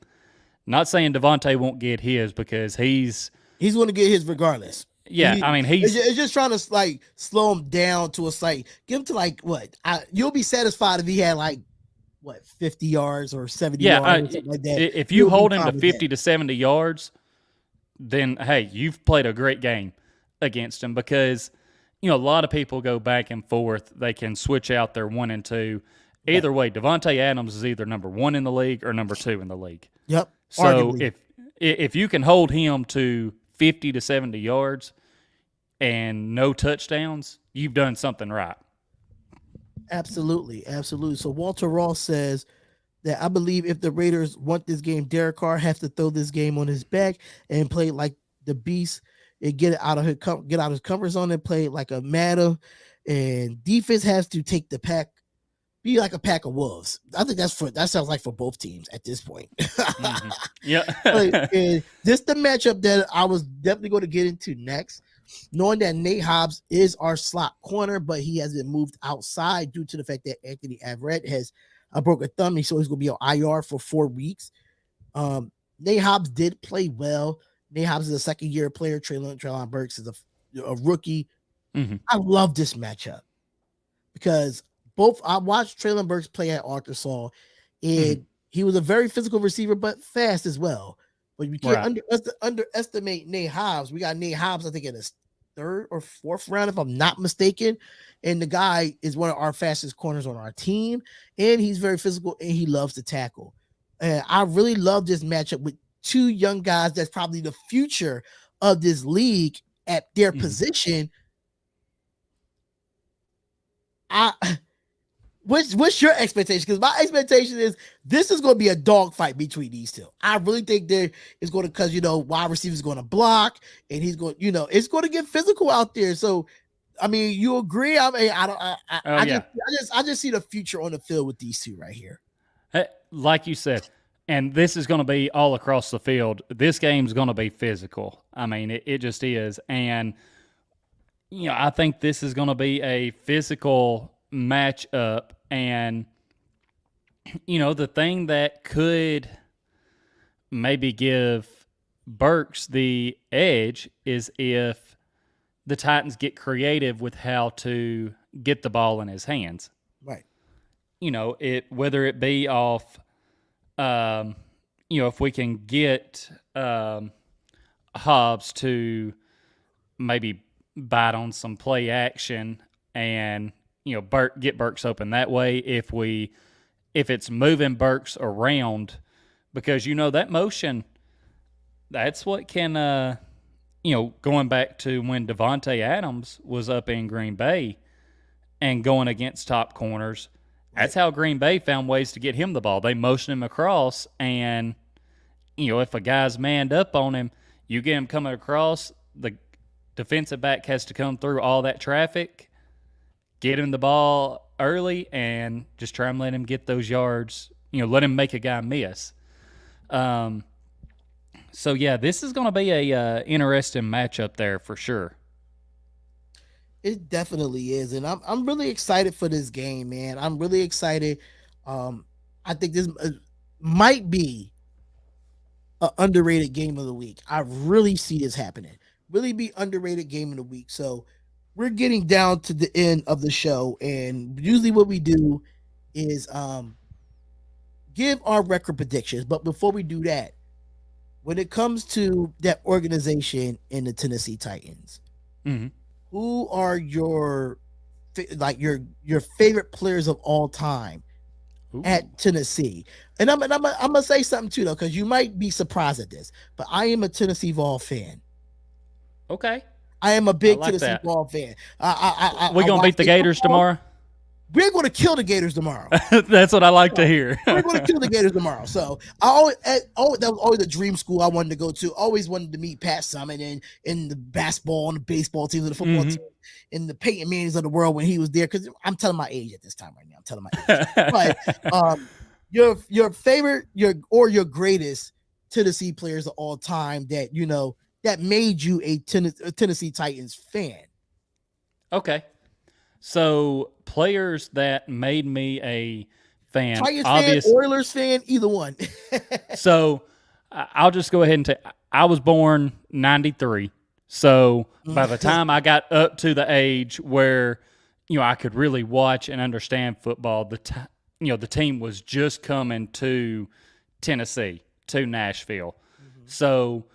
Not saying Devontae won't get his because he's going to get his regardless. Yeah, I mean, it's just trying to slow him down to give him to what? You'll be satisfied if he had 50 yards or 70 yards or something like that. If you hold him to 50 to 70 yards, then hey, you've played a great game against him because a lot of people go back and forth. They can switch out their 1 and 2. Either way, Devontae Adams is either number 1 in the league or number 2 in the league. Yep. So arguably. if you can hold him to 50 to 70 yards and no touchdowns, you've done something right. Absolutely. Absolutely. So Walter Ross says that I believe if the Raiders want this game, Derek Carr has to throw this game on his back and play like the beast and get out of his comfort zone and play like a matter. And defense has to take the pack, be like a pack of wolves. I think that sounds like for both teams at this point. Mm-hmm. Yeah. And this the matchup that I was definitely going to get into next, knowing that Nate Hobbs is our slot corner, but he has been moved outside due to the fact that Anthony Averett has a broken thumb. So he's going to be on IR for 4 weeks. Nate Hobbs did play well. Nate Hobbs is a second-year player. Treylon Burks is a rookie. Mm-hmm. I love this matchup because I watched Treylon Burks play at Arkansas, and he was a very physical receiver, but fast as well. But you can't underestimate Nate Hobbs. We got Nate Hobbs, I think, in his 3rd or 4th round, if I'm not mistaken. And the guy is one of our fastest corners on our team, and he's very physical, and he loves to tackle. And I really love this matchup with 2 young guys that's probably the future of this league at their position. What's your expectation? Because my expectation is this is going to be a dogfight between these two. I really think there is going to, because wide receiver is going to block, and he's going, it's going to get physical out there. So, I mean, you agree? I mean, I just see the future on the field with these two right here. Like you said, and this is going to be all across the field. This game's going to be physical. I mean, it just is, and I think this is going to be a physical match up, and the thing that could maybe give Burks the edge is if the Titans get creative with how to get the ball in his hands. Right. Whether it be off if we can get Hobbs to maybe bite on some play action and get Burks open that way. If it's moving Burks around, because that motion, that's what can going back to when Devontae Adams was up in Green Bay and going against top corners. That's how Green Bay found ways to get him the ball. They motion him across, and if a guy's manned up on him, you get him coming across, the defensive back has to come through all that traffic, get him the ball early, and just try and let him get those yards, let him make a guy miss. So, yeah, this is going to be a interesting matchup there for sure. It definitely is, and I'm really excited for this game, man. I'm really excited. Um, I think this might be an underrated game of the week. I really see this happening. Really be underrated game of the week. So we're getting down to the end of the show, and usually what we do is give our record predictions. But before we do that, when it comes to that organization in the Tennessee Titans, Mm-hmm. who are your favorite players of all time at Tennessee? And I'm gonna say something too though, because you might be surprised at this, but I am a Tennessee Vol fan. Okay. I am a I big like Tennessee that. Vol fan. I We gonna watch beat the their Gators football. tomorrow? We're going to kill the Gators tomorrow. That's what I like to hear. We're going to kill the Gators tomorrow. So I always, that was always a dream school I wanted to go to. Always wanted to meet Pat Summitt and in the basketball and the baseball teams and the football team and the Peyton Mannings of the world when he was there. Because I'm telling my age at this time right now. I'm telling my age. But your favorite your greatest Tennessee players of all time that that made you a Tennessee Titans fan. Okay. So players that made me a fan, Titans fan, Oilers fan, either one. So I'll just go ahead and say I was born 93. So by the time I got up to the age where I could really watch and understand football, the team was just coming to Tennessee, to Nashville. So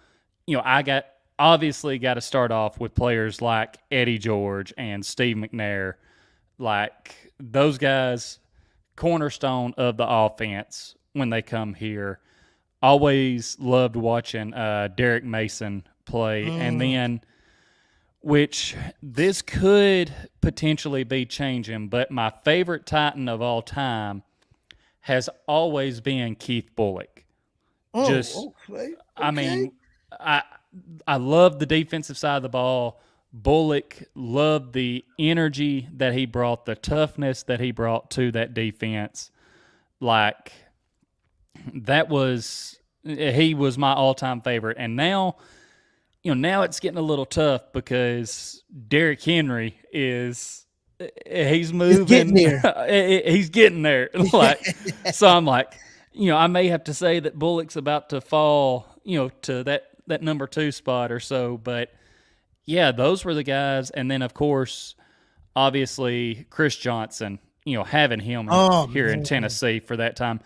I obviously got to start off with players like Eddie George and Steve McNair. Like those guys, cornerstone of the offense when they come here. Always loved watching Derek Mason play. And then, which this could potentially be changing, but my favorite Titan of all time has always been Keith Bullock. Okay. I mean, I love the defensive side of the ball. Bullock loved the energy that he brought, the toughness that he brought to that defense. Like he was my all-time favorite. And now, now it's getting a little tough because Derrick Henry he's moving. He's getting there. He's getting there. So I'm like, I may have to say that Bullock's about to fall, to that number 2 spot or so. But yeah, those were the guys. And then of course, obviously Chris Johnson, having him here in Tennessee for that time.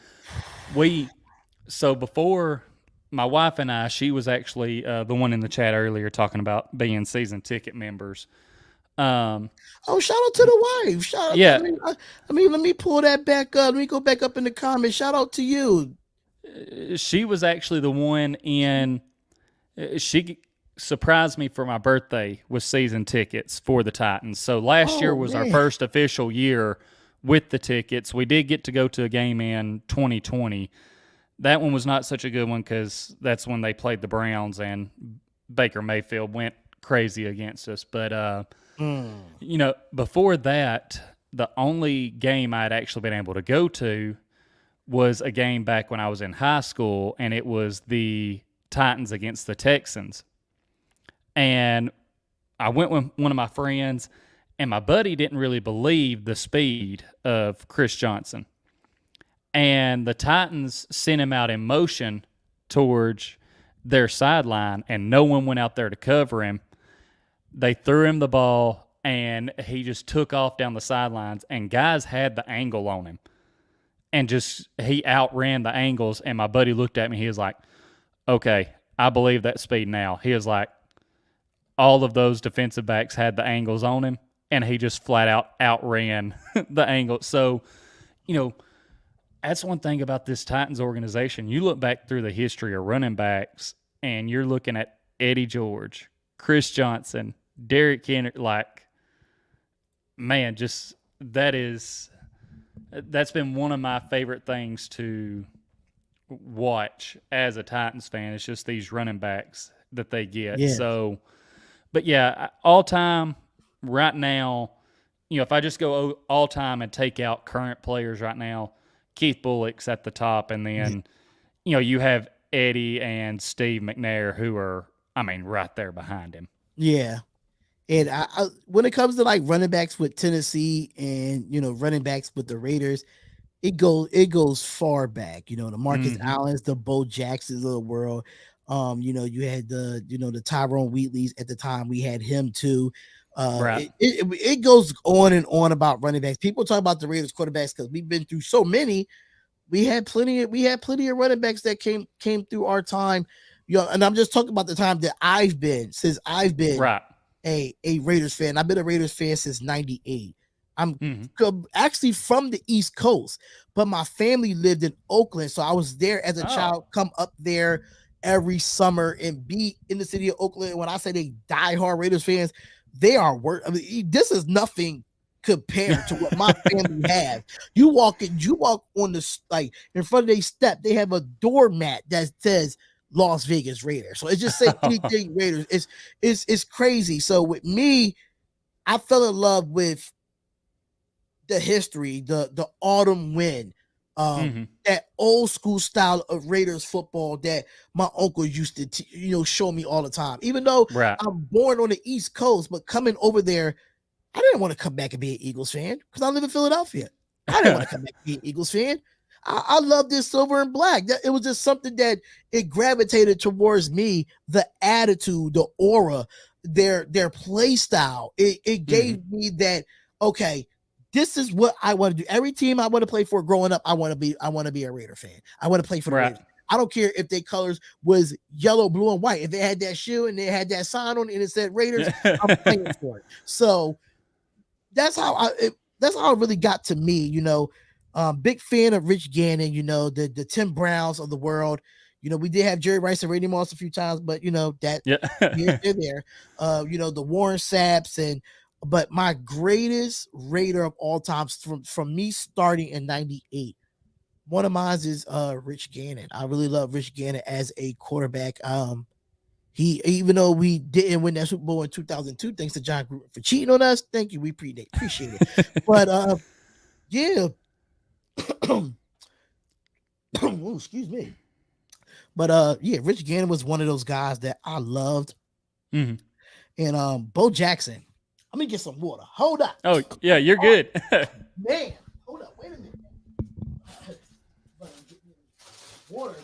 So before my wife and I, she was actually the one in the chat earlier talking about being season ticket members. Shout out to the wife. Shout out. Yeah. Let me pull that back up. Let me go back up in the comments. Shout out to you. She was actually the one she surprised me for my birthday with season tickets for the Titans. So last year was our first official year with the tickets. We did get to go to a game in 2020. That one was not such a good one because that's when they played the Browns and Baker Mayfield went crazy against us. But, before that, the only game I'd actually been able to go to was a game back when I was in high school, and it was the Titans against the Texans. And I went with one of my friends, and my buddy didn't really believe the speed of Chris Johnson. And the Titans sent him out in motion towards their sideline, and no one went out there to cover him. They threw him the ball, and he just took off down the sidelines, and guys had the angle on him. And he outran the angles, and my buddy looked at me. He was like, okay, I believe that speed now. He was like, all of those defensive backs had the angles on him, and he just flat out outran the angle. So, that's one thing about this Titans organization. You look back through the history of running backs, and you're looking at Eddie George, Chris Johnson, Derrick Henry. Like, man, that's been one of my favorite things to watch as a Titans fan. It's just these running backs that they get. Yeah. So, but yeah, all time right now, if I just go all time and take out current players right now, Keith Bullock's at the top, and then you have Eddie and Steve McNair who are, right there behind him. Yeah. And when it comes to like running backs with Tennessee and running backs with the Raiders, it goes far back. The Marcus Mm-hmm. Allens, the Bo Jacksons of the world. You had the Tyrone Wheatleys at the time. We had him too. Right. It goes on and on about running backs. People talk about the Raiders quarterbacks because we've been through so many. We had plenty of running backs that came through our time. And I'm just talking about the time that I've been Right. a Raiders fan. I've been a Raiders fan since '98. I'm Mm-hmm. actually from the East Coast, but my family lived in Oakland, so I was there as a Oh. child. Come up there every summer and be in the city of Oakland. When I say they diehard Raiders fans, they are worth. I mean, this is nothing compared to what my family has. You walk on the like in front of their step. They have a doormat that says Las Vegas Raiders. So it just say anything Raiders. It's crazy. So with me, I fell in love with the history, the autumn wind, Mm-hmm. that old school style of Raiders football that my uncle used to show me all the time. Even though Right. I'm born on the East Coast, but coming over there, I didn't want to come back and be an Eagles fan because I live in Philadelphia. I didn't want to come back and be an Eagles fan. I love this silver and black. It was just something that it gravitated towards me. The attitude, the aura, their play style. It Mm-hmm. gave me that, okay, this is what I want to do. Every team I want to play for growing up, I want to be a Raider fan. I want to play for the Right. Raiders. I don't care if their colors was yellow, blue, and white. If they had that shoe and they had that sign on it and it said Raiders, I'm playing for it. So that's how it really got to me. Big fan of Rich Gannon. The Tim Browns of the world. We did have Jerry Rice and Randy Moss a few times, but that Yeah. they're there. The Warren Sapps but my greatest Raider of all time from me starting in '98. One of mine is Rich Gannon. I really love Rich Gannon as a quarterback. He even though we didn't win that Super Bowl in 2002, thanks to John Gruden for cheating on us. Thank you, we appreciate it. But yeah, oh, excuse me. But yeah, Rich Gannon was one of those guys that I loved, Mm-hmm. and Bo Jackson. Let me get some water. Hold up. Oh yeah, you're Oh, good. man, hold up. Wait a minute. Water,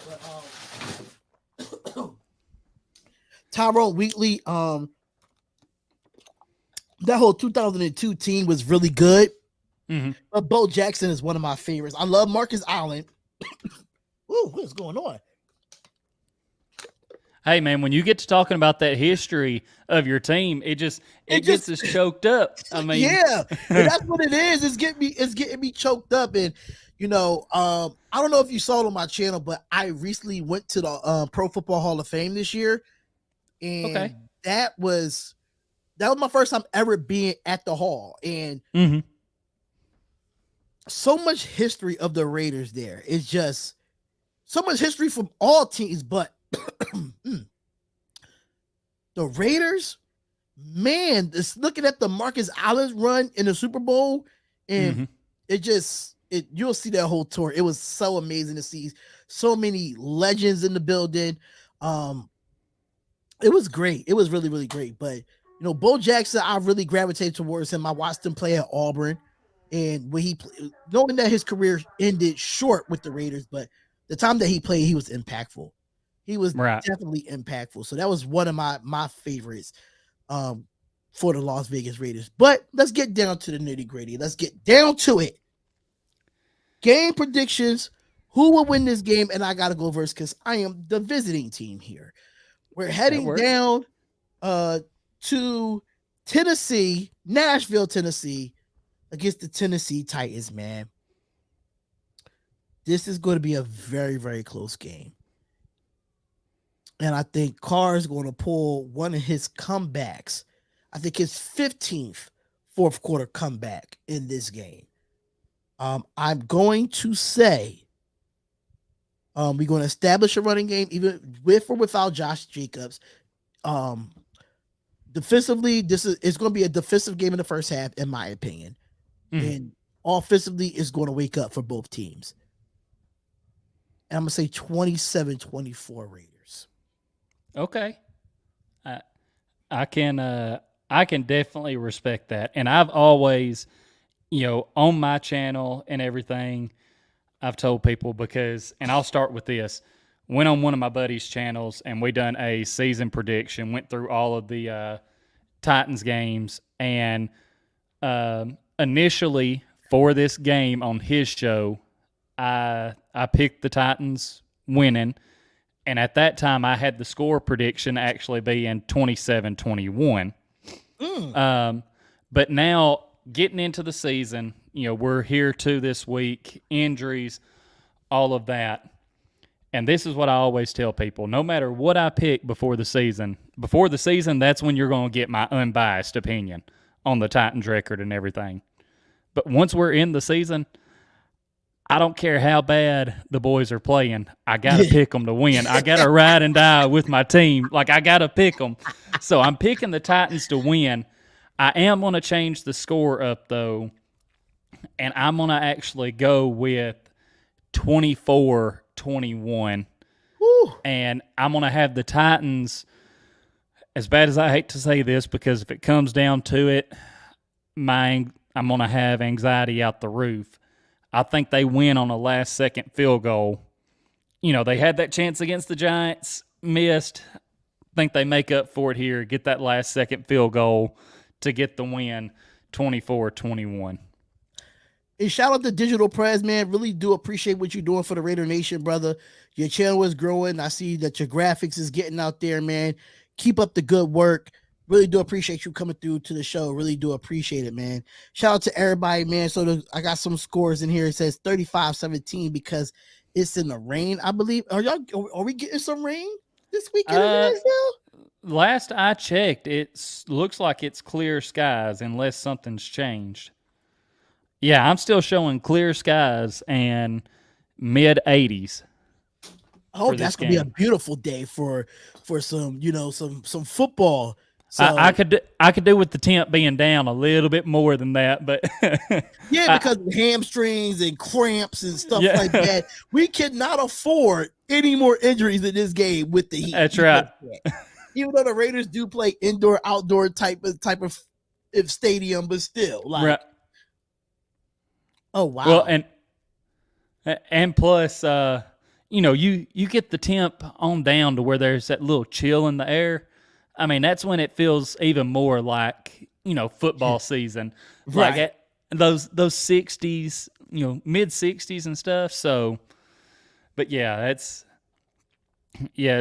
but Tyrone Wheatley, that whole 2002 team was really good. Mm-hmm. But Bo Jackson is one of my favorites. I love Marcus Allen. Ooh, what's going on? Hey man, when you get to talking about that history of your team, it gets us choked up. I mean, yeah, and that's what it is. It's getting me choked up. And I don't know if you saw it on my channel, but I recently went to the Pro Football Hall of Fame this year, okay. and that was my first time ever being at the hall. And Mm-hmm. so much history of the Raiders there. It's just so much history from all teams, but the Raiders, man, just looking at the Marcus Allen run in the Super Bowl, and Mm-hmm. you'll see that whole tour. It was so amazing to see so many legends in the building. It was great. It was really, really great. But Bo Jackson, I really gravitated towards him. I watched him play at Auburn, and when knowing that his career ended short with the Raiders, but the time that he played, he was impactful. He was Right. definitely impactful. So that was one of my favorites for the Las Vegas Raiders. But let's get down to the nitty gritty. Let's get down to it. Game predictions. Who will win this game? And I gotta go first because I am the visiting team here. We're That heading works. down to Tennessee, Nashville, Tennessee, against the Tennessee Titans, man. This is going to be a very, very close game. And I think Carr is going to pull one of his comebacks. I think his 15th fourth quarter comeback in this game. I'm going to say we're going to establish a running game, even with or without Josh Jacobs. Defensively, it's going to be a defensive game in the first half, in my opinion. Mm-hmm. And offensively, it's going to wake up for both teams. And I'm going to say 27-24 Raiders. Okay. I can I can definitely respect that. And I've always, on my channel and everything, I've told people because, and I'll start with this. Went on one of my buddies' channels and we done a season prediction, went through all of the Titans games. And initially for this game on his show, I picked the Titans winning. And at that time, I had the score prediction actually being 27-21. But now getting into the season, we're here too this week, injuries, all of that. And this is what I always tell people. No matter what I pick before the season, that's when you're going to get my unbiased opinion on the Titans record and everything. But once we're in the season, I don't care how bad the boys are playing. I got to pick them to win. I got to ride and die with my team. Like, I got to pick them. So I'm picking the Titans to win. I am going to change the score up, though, and I'm going to actually go with 24-21. And I'm going to have the Titans, as bad as I hate to say this, because if it comes down to it, I'm going to have anxiety out the roof. I think they win on a last-second field goal. They had that chance against the Giants, missed. I think they make up for it here, get that last-second field goal to get the win, 24-21. And shout out to Digital Prez, man. Really do appreciate what you're doing for the Raider Nation, brother. Your channel is growing. I see that your graphics is getting out there, man. Keep up the good work. Really do appreciate you coming through to the show. Really do appreciate it, man. Shout out to everybody, man. So I got some scores in here. It says 35-17 because it's in the rain, I believe. Are we getting some rain this weekend? Last I checked, it looks like it's clear skies unless something's changed. Yeah, I'm still showing clear skies and mid 80s. Oh, that's gonna be a beautiful day for some, some football. So I could do with the temp being down a little bit more than that, but yeah, because of hamstrings and cramps and stuff like that, we cannot afford any more injuries in this game with the heat. That's right. Even though the Raiders do play indoor, outdoor type of stadium, but still, like, right. Oh wow. Well, and plus, you get the temp on down to where there's that little chill in the air. I mean, that's when it feels even more like, football season. Right. Like at those 60s, mid 60s and stuff. So, but yeah,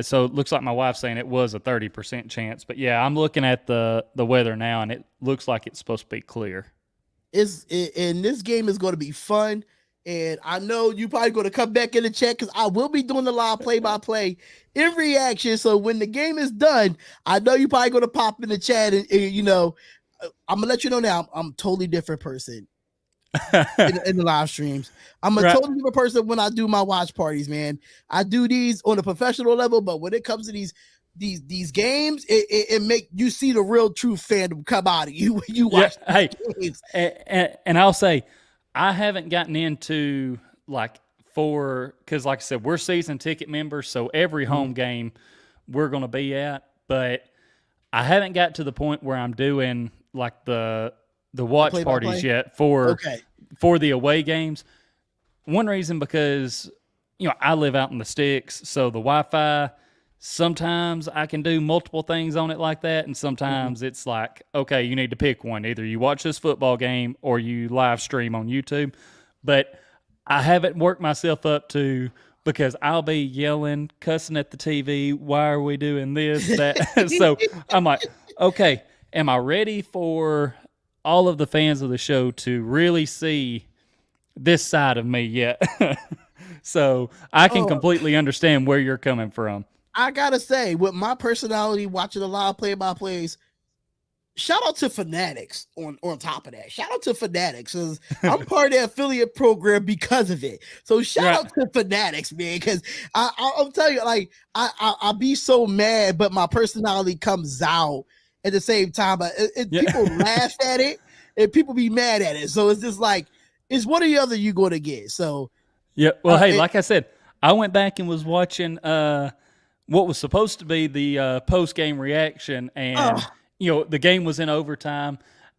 so it looks like my wife's saying it was a 30% chance. But yeah, I'm looking at the weather now and it looks like it's supposed to be clear. And this game is going to be fun. And I know you're probably going to come back in the chat because I will be doing the live play-by-play in reaction. So when the game is done, I know you're probably going to pop in the chat and I'm going to let you know now, I'm a totally different person in the live streams. I'm a totally different person when I do my watch parties, man. I do these on a professional level, but when it comes to these games, it make you see the real true fandom come out of you when you watch games. And I'll say, I haven't gotten into because like I said, we're season ticket members, so every home game we're going to be at, but I haven't got to the point where I'm doing like the watch parties yet for the away games. One reason because I live out in the sticks, so the Wi-Fi, sometimes I can do multiple things on it like that, and sometimes it's like, okay, you need to pick one. Either you watch this football game or you live stream on YouTube. But I haven't worked myself up to, because I'll be yelling, cussing at the TV, why are we doing this, that? So I'm like, okay, am I ready for all of the fans of the show to really see this side of me yet? So I can completely understand where you're coming from. I gotta say, with my personality, watching a lot of play-by-plays, shout out to Fanatics on top of that. Shout out to Fanatics. I'm part of the affiliate program because of it. So shout out to Fanatics, man, because I'll tell you, like, I'll be so mad, but my personality comes out at the same time. But people laugh at it, and people be mad at it. So it's just like, it's one or the other you're going to get. So yeah, well, hey, like I said, I went back and was watching what was supposed to be the post-game reaction, and the game was in overtime,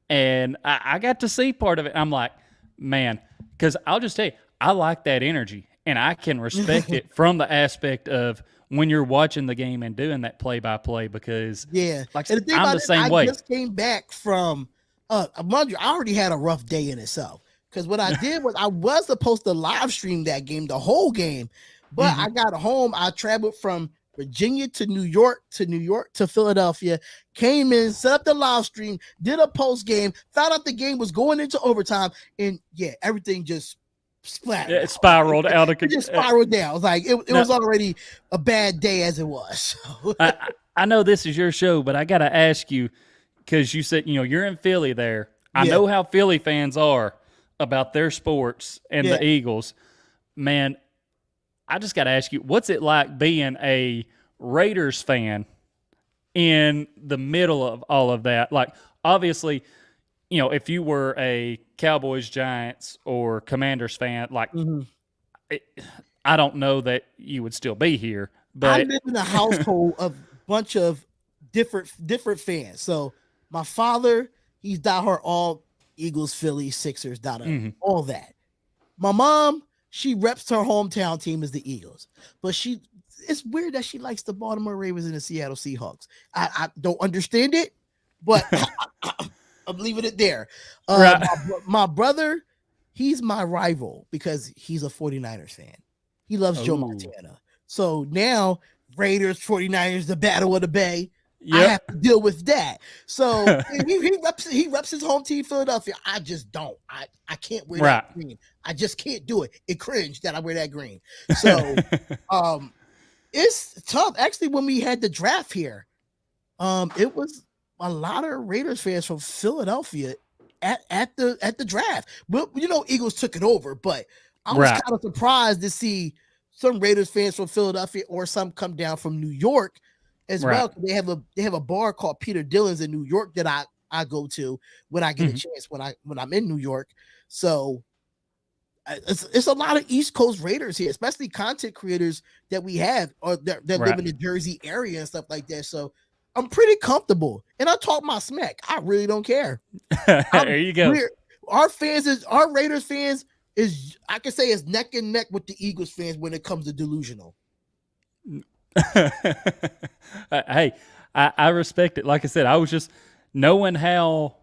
and I got to see part of it. I'm like, man, because I'll just tell you, I like that energy, and I can respect it from the aspect of when you're watching the game and doing that play-by-play because, Yeah. like, And the thing I'm about the it, same I way. just came back from mind you, I already had a rough day in itself. Because what I did was I was supposed to live stream that game, the whole game, but I got home. I traveled from Virginia to New York to Philadelphia, came in, set up the live stream, did a post game, found out the game was going into overtime, and yeah, everything just splattered. It spiraled out of It just control. spiraled down. It was like it No. was already a bad day as it was. I know this is your show, but I got to ask you because you said you're in Philly there. I Yeah. know how Philly fans are about their sports and Yeah. the Eagles. Man, I just got to ask you, what's it like being a Raiders fan in the middle of all of that? Like, obviously, if you were a Cowboys, Giants, or Commanders fan, like, I don't know that you would still be here. I But live in a household of bunch of different fans. So my father, he's diehard all Eagles, Phillies, Sixers, all that. My mom, she reps her hometown team as the Eagles, but it's weird that she likes the Baltimore Ravens and the Seattle Seahawks. I don't understand it, but I'm leaving it there. Right. My brother, he's my rival because he's a 49ers fan. He loves Joe Ooh. Montana. So now Raiders, 49ers, the battle of the Bay. I Yep. have to deal with that. So he reps his home team, Philadelphia. I just don't. I can't wear that green. I just can't do it. It cringe that I wear that green. So it's tough. Actually, when we had the draft here, it was a lot of Raiders fans from Philadelphia at the draft. But Eagles took it over, but I was kind of surprised to see some Raiders fans from Philadelphia or some come down from New York as well. They have a bar called Peter Dillon's in New York that I go to when I get a chance when I'm in New York. So it's a lot of East Coast Raiders here, especially content creators that we have or that live in the Jersey area and stuff like that. So I'm pretty comfortable, and I talk my smack. I really don't care. There you go. Our Raiders fans is I can say is neck and neck with the Eagles fans when it comes to delusional. Hey, I respect it. Like I said, I was just knowing how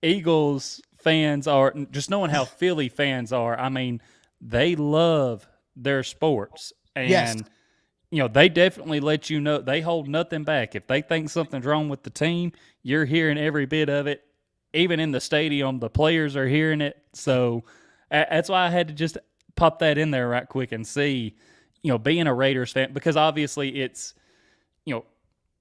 Eagles fans are, just knowing how Philly fans are. I mean, they love their sports, and they definitely let you know they hold nothing back. If they think something's wrong with the team, you're hearing every bit of it. Even in the stadium, the players are hearing it. So that's why I had to just pop that in there right quick and see, being a Raiders fan, because obviously it's,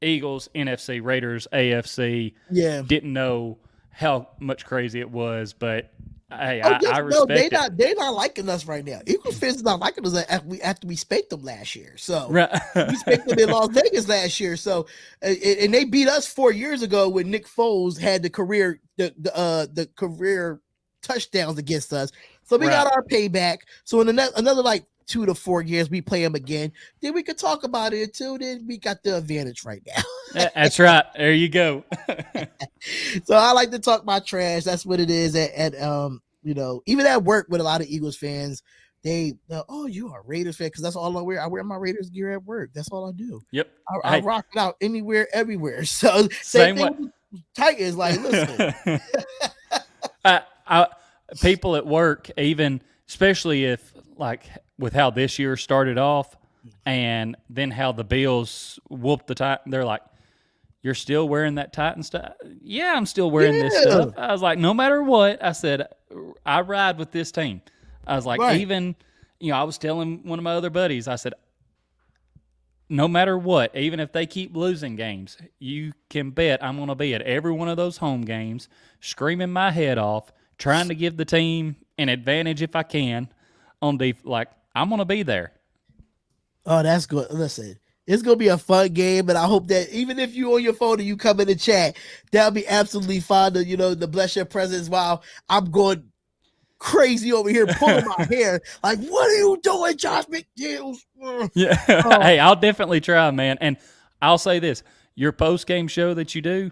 Eagles, NFC, Raiders, AFC. Yeah. Didn't know how much crazy it was, but hey, I respect it. They're not liking us right now. Eagles fans are not liking us after we spanked them last year. So we spanked them in Las Vegas last year. So and they beat us 4 years ago when Nick Foles had the career touchdowns against us. So we got our payback. So in another like 2 to 4 years, we play them again. Then we could talk about it too. Then we got the advantage right now. That's right. There you go. So I like to talk my trash. That's what it is. And even at work with a lot of Eagles fans, they oh, you are a Raiders fan because that's all I wear. I wear my Raiders gear at work. That's all I do. Yep. I rock it out anywhere, everywhere. So same thing way. with Titans, like listen. People at work, even especially if like with how this year started off, and then how the Bills whooped the Titans, they're like, "You're still wearing that Titan stuff?" Yeah, I'm still wearing this stuff. I was like, no matter what, I said, I ride with this team. I was like, even, I was telling one of my other buddies, I said, no matter what, even if they keep losing games, you can bet I'm going to be at every one of those home games, screaming my head off, trying to give the team an advantage if I can. I'm going to be there. Oh, that's good. Listen, it's going to be a fun game, and I hope that even if you on your phone and you come in the chat, that'll be absolutely fun to bless your presence while I'm going crazy over here pulling my hair. Like, what are you doing, Josh McDaniels? Yeah. Hey, I'll definitely try, man. And I'll say this, your post-game show that you do,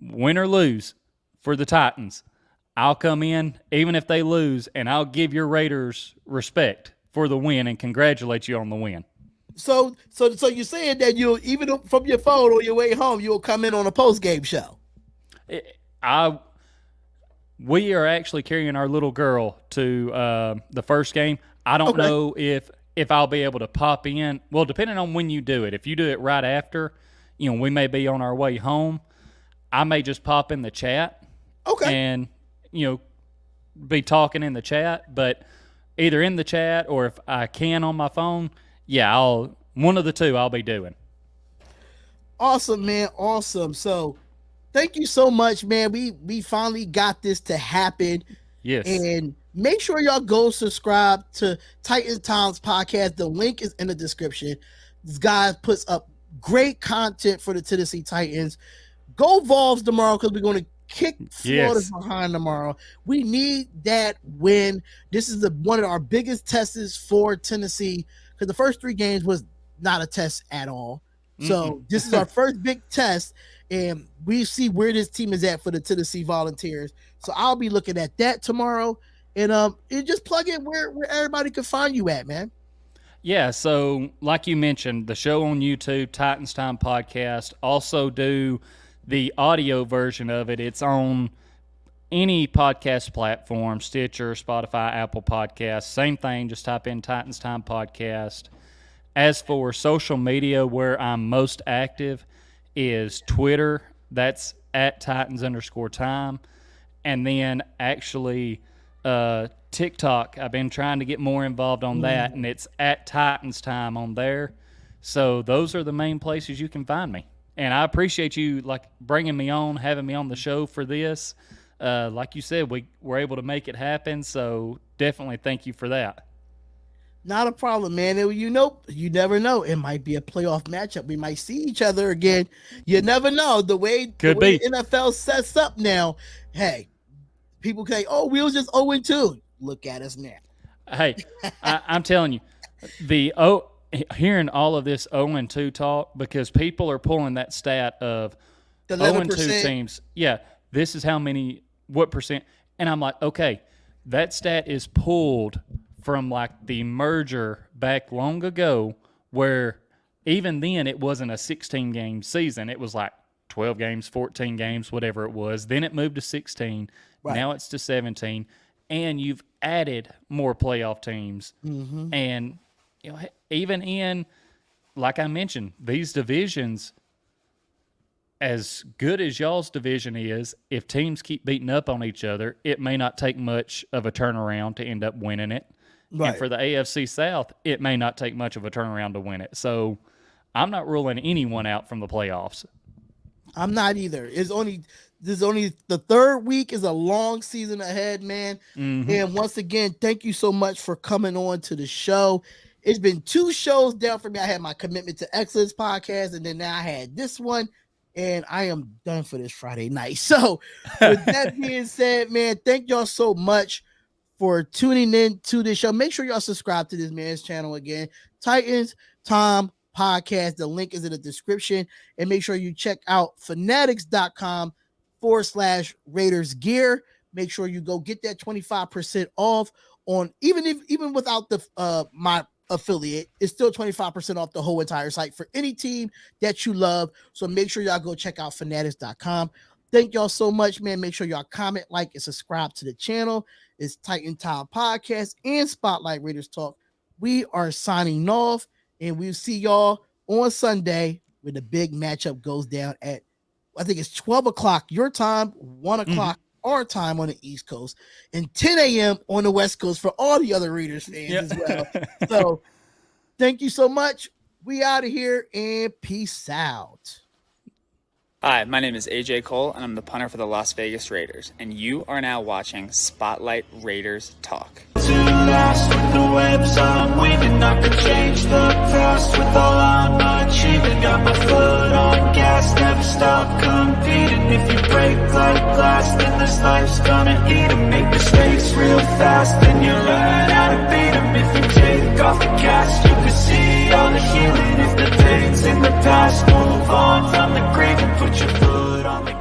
win or lose for the Titans, I'll come in even if they lose, and I'll give your Raiders respect for the win and congratulate you on the win. So you're saying that you'll, even from your phone on your way home, you'll come in on a post-game show? We are actually carrying our little girl to the first game. I don't know if I'll be able to pop in. Well, depending on when you do it. If you do it right after, we may be on our way home. I may just pop in the chat. Okay. And, be talking in the chat. But either in the chat or if I can on my phone, one of the two I'll be doing. Awesome, man. Awesome. So thank you so much, man. We finally got this to happen. Yes. And make sure y'all go subscribe to Titans Times podcast. The link is in the description. This guy puts up great content for the Tennessee Titans. Go Vols tomorrow, because we're going to kick Florida's behind tomorrow. We need that win. This is one of our biggest tests for Tennessee, because the first 3 games was not a test at all. So this is our first big test, and we see where this team is at for the Tennessee Volunteers. So I'll be looking at that tomorrow, and just plug in where everybody can find you at, man. Yeah, so like you mentioned, the show on YouTube, Titans Time Podcast, also do the audio version of it. It's on any podcast platform, Stitcher, Spotify, Apple Podcasts, same thing. Just type in Titans Time Podcast. As for social media, where I'm most active is Twitter. That's at Titans_time. And then actually TikTok. I've been trying to get more involved on that, and it's at Titans Time on there. So those are the main places you can find me. And I appreciate you bringing me on, having me on the show for this. Like you said, we were able to make it happen. So definitely thank you for that. Not a problem, man. You never know. It might be a playoff matchup. We might see each other again. You never know. The way NFL sets up now, hey, people say, "Oh, we was just 0-2." Look at us now. Hey, I'm telling you, hearing all of this 0-2 talk, because people are pulling that stat of the 0-2 teams. Yeah, this is what percent. And I'm like, okay, that stat is pulled from the merger back long ago, where even then it wasn't a 16-game season. It was 12 games, 14 games, whatever it was. Then it moved to 16. Right. Now it's to 17. And you've added more playoff teams. Mm-hmm. And even in, like I mentioned, these divisions, as good as y'all's division is, if teams keep beating up on each other, it may not take much of a turnaround to end up winning it. Right. And for the AFC South, it may not take much of a turnaround to win it. So I'm not ruling anyone out from the playoffs. I'm not either. This is only the 3rd week, is a long season ahead, man. Mm-hmm. And once again, thank you so much for coming on to the show. It's been 2 shows down for me. I had my Commitment to Excellence podcast, and then now I had this one, and I am done for this Friday night. So with that being said, man, thank y'all so much for tuning in to this show. Make sure y'all subscribe to this man's channel again, Titans Time Podcast. The link is in the description. And make sure you check out fanatics.com/Raiders gear. Make sure you go get that 25% off on, even without the my affiliate, it's still 25% off the whole entire site for any team that you love. So make sure y'all go check out fanatics.com. Thank y'all so much, man. Make sure y'all comment, like, and subscribe to the channel. It's Titan Time Podcast and Spotlight Raiders Talk. We are signing off, and we'll see y'all on Sunday when the big matchup goes down at, I think it's 12 o'clock your time, 1 o'clock our time on the East Coast, and 10 a.m. on the West Coast for all the other Raiders fans as well. So thank you so much. We out of here, and peace out. Hi, my name is AJ Cole, and I'm the punter for the Las Vegas Raiders, and you are now watching Spotlight Raiders Talk. To last with the webs I'm weaving, I could change the past with all I'm achieving. Got my foot on gas, never stop competing. If you break like glass, then this life's gonna eat 'em. Make mistakes real fast, then you learn how to beat 'em. If you take off the cast, you can see all the healing. If the pain's in the past, move on from the grave and put your foot on the